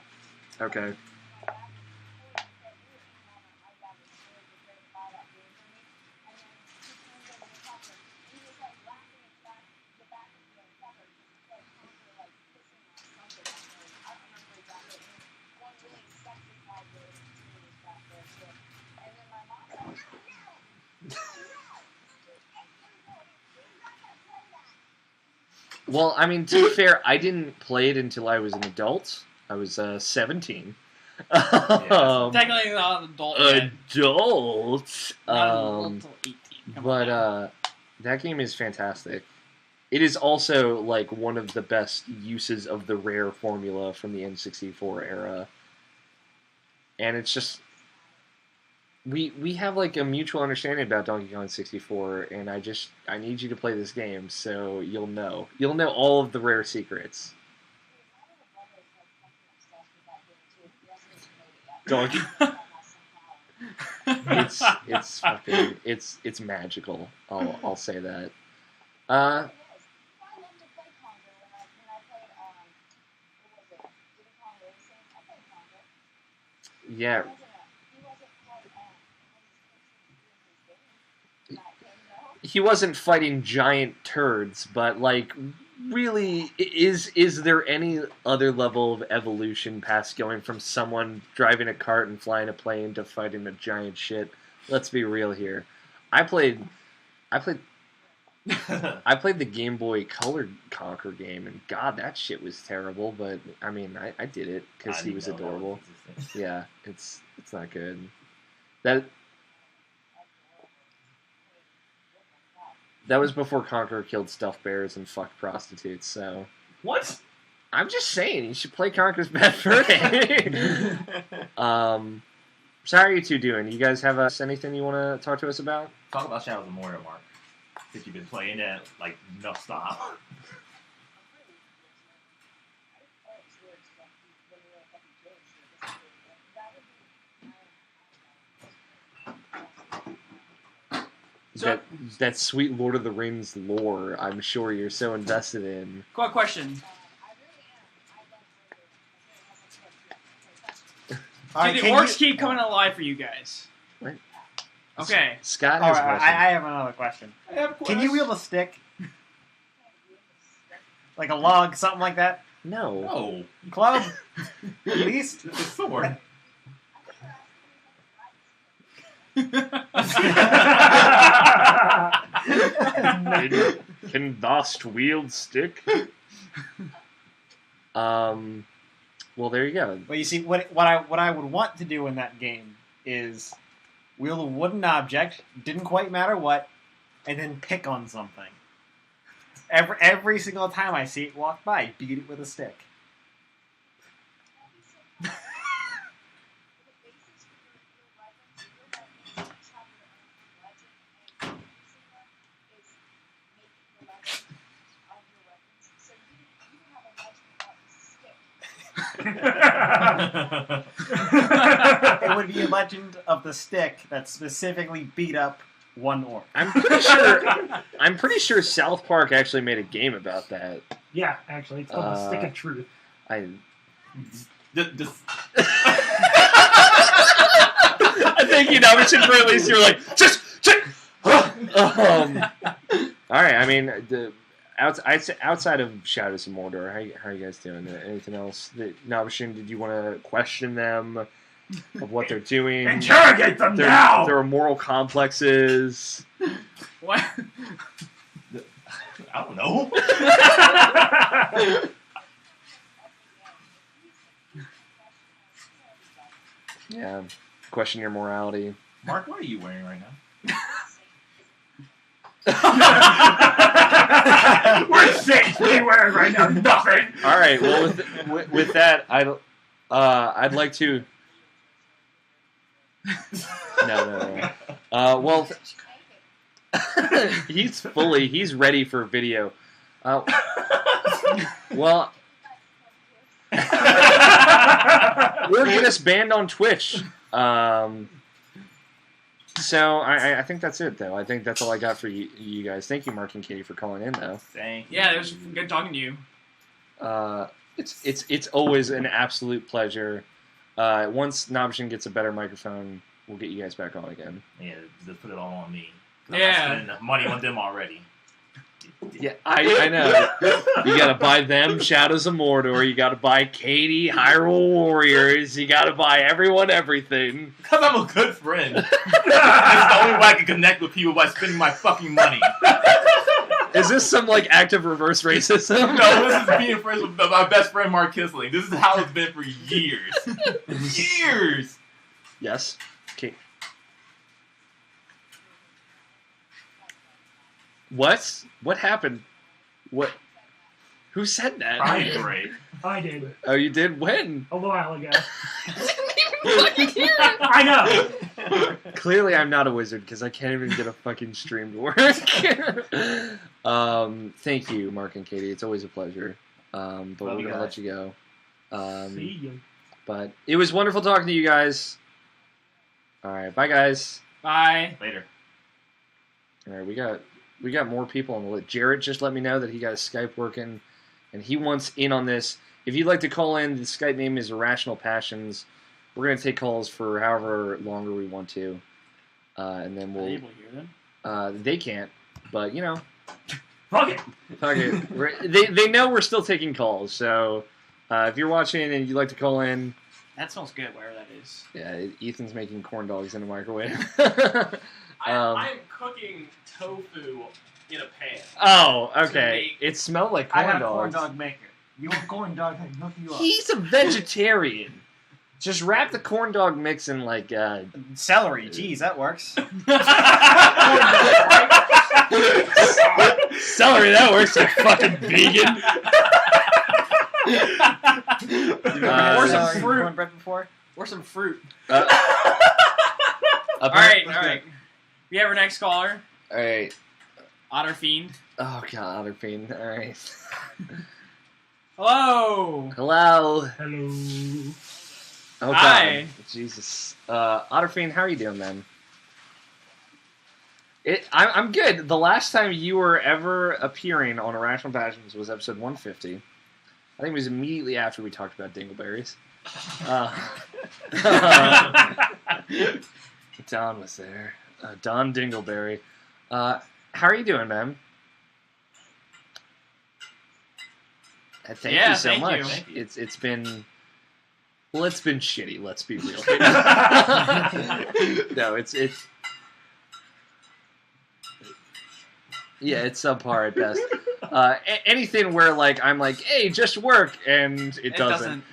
Well, I mean, to be fair, I didn't play it until I was an adult. I was 17. Technically not an adult yet. Adult. Not until 18. But that game is fantastic. It is also like one of the best uses of the rare formula from the N64 era. And it's just we have like a mutual understanding about Donkey Kong 64, and I need you to play this game so you'll know all of the rare secrets. Donkey. It's fucking it's magical. I'll say that. Yeah. He wasn't fighting giant turds, but like, really, is there any other level of evolution past going from someone driving a cart and flying a plane to fighting a giant shit? Let's be real here. I played the Game Boy Color Conquer game, and God, that shit was terrible. But I mean, I did it because he was adorable. Yeah, it's not good. That was before Conqueror killed stuffed bears and fucked prostitutes, so... What? I'm just saying, you should play Conqueror's Bad Fur Day. So how are you two doing? You guys have anything you want to talk to us about? Talk about Shadows of Mordor, Mark. Since you've been playing that, like, no stop. that sweet Lord of the Rings lore. I'm sure you're so invested in. Quick question. Do the orcs keep coming alive for you guys? What? Okay. Scott has a question. I have another question. Can you wield a stick? Like a log, something like that? No. No. Club? At least? It's a sword. Can Dost wield stick? Well, there you go. Well, you see, what I would want to do in that game is wield a wooden object, didn't quite matter what, and then pick on something. Every single time I see it walk by, beat it with a stick. It would be a legend of the stick that specifically beat up one orc. I'm pretty sure South Park actually made a game about that. Yeah, actually, it's called the Stick of Truth. I think mentioned for at least you're like just. All right, I mean, outside of Shadows of Mordor, how are you guys doing? Anything else? Nabashin, did you want to question them of what they're doing? Interrogate them now! Their moral complexes. What? I don't know. Yeah, question your morality. Mark, what are you wearing right now? We're saints. What are you wearing right now? Nothing. All right. Well, with that, I'd like to. No. Well, he's ready for video. Well, we'll get us banned on Twitch. So I think that's it, though. I think that's all I got for you guys. Thank you, Mark and Katie, for calling in, though. Thank you. Yeah, it was good talking to you. It's always an absolute pleasure. Once Nabashin gets a better microphone, we'll get you guys back on again. Yeah, just put it all on me. Yeah. I'm spending money on them already. Yeah, I know. You gotta buy them Shadows of Mordor. You gotta buy Katie Hyrule Warriors. You gotta buy everyone everything. Because I'm a good friend. It's the only way I can connect with people by spending my fucking money. Is this some active reverse racism? No, this is being friends with my best friend Mark Kissling. This is how it's been for years. Years! Yes. Okay. What? What happened? What? Who said that? Brian Gray. I did. Oh, you did? When? A while ago. Fucking hear it. I know. Clearly, I'm not a wizard because I can't even get a fucking stream to work. Thank you, Mark and Katie. It's always a pleasure. But we're gonna let you go. See you. But it was wonderful talking to you guys. All right, bye, guys. Bye. Later. All right, we got more people on the list. Jared just let me know that he got his Skype working, and he wants in on this. If you'd like to call in, the Skype name is Irrational Passions. We're going to take calls for however longer we want to, and then we'll. Are they able to hear them? They can't, but Fuck it. fuck it. They know we're still taking calls. So if you're watching and you'd like to call in, That smells good, wherever that is. yeah, Ethan's making corn dogs in a microwave. I'm cooking tofu in a pan. Oh, okay. It smelled like I corn have a dogs. corn dog maker. You want corn dog? I can hook you up. He's a vegetarian. Just wrap the corn dog mix in Celery. Jeez, that works. celery. That works. You fucking vegan. Or some fruit. Corn bread before? Or some fruit. All Alright. We have our next caller, All right. Otter Fiend. Oh god, Otter Fiend. All right. Hello! Hello. Hello. Oh Hi. god. Jesus. Otter Fiend, how are you doing, man? I'm good. The last time you were ever appearing on Irrational Passions was episode 150. I think it was immediately after we talked about dingleberries. Don was there. Don Dingleberry. How are you doing, man? Thank you so much. It's been shitty. Let's be real. No, it's subpar at best. Anything where like I'm like, hey, just work, and it doesn't.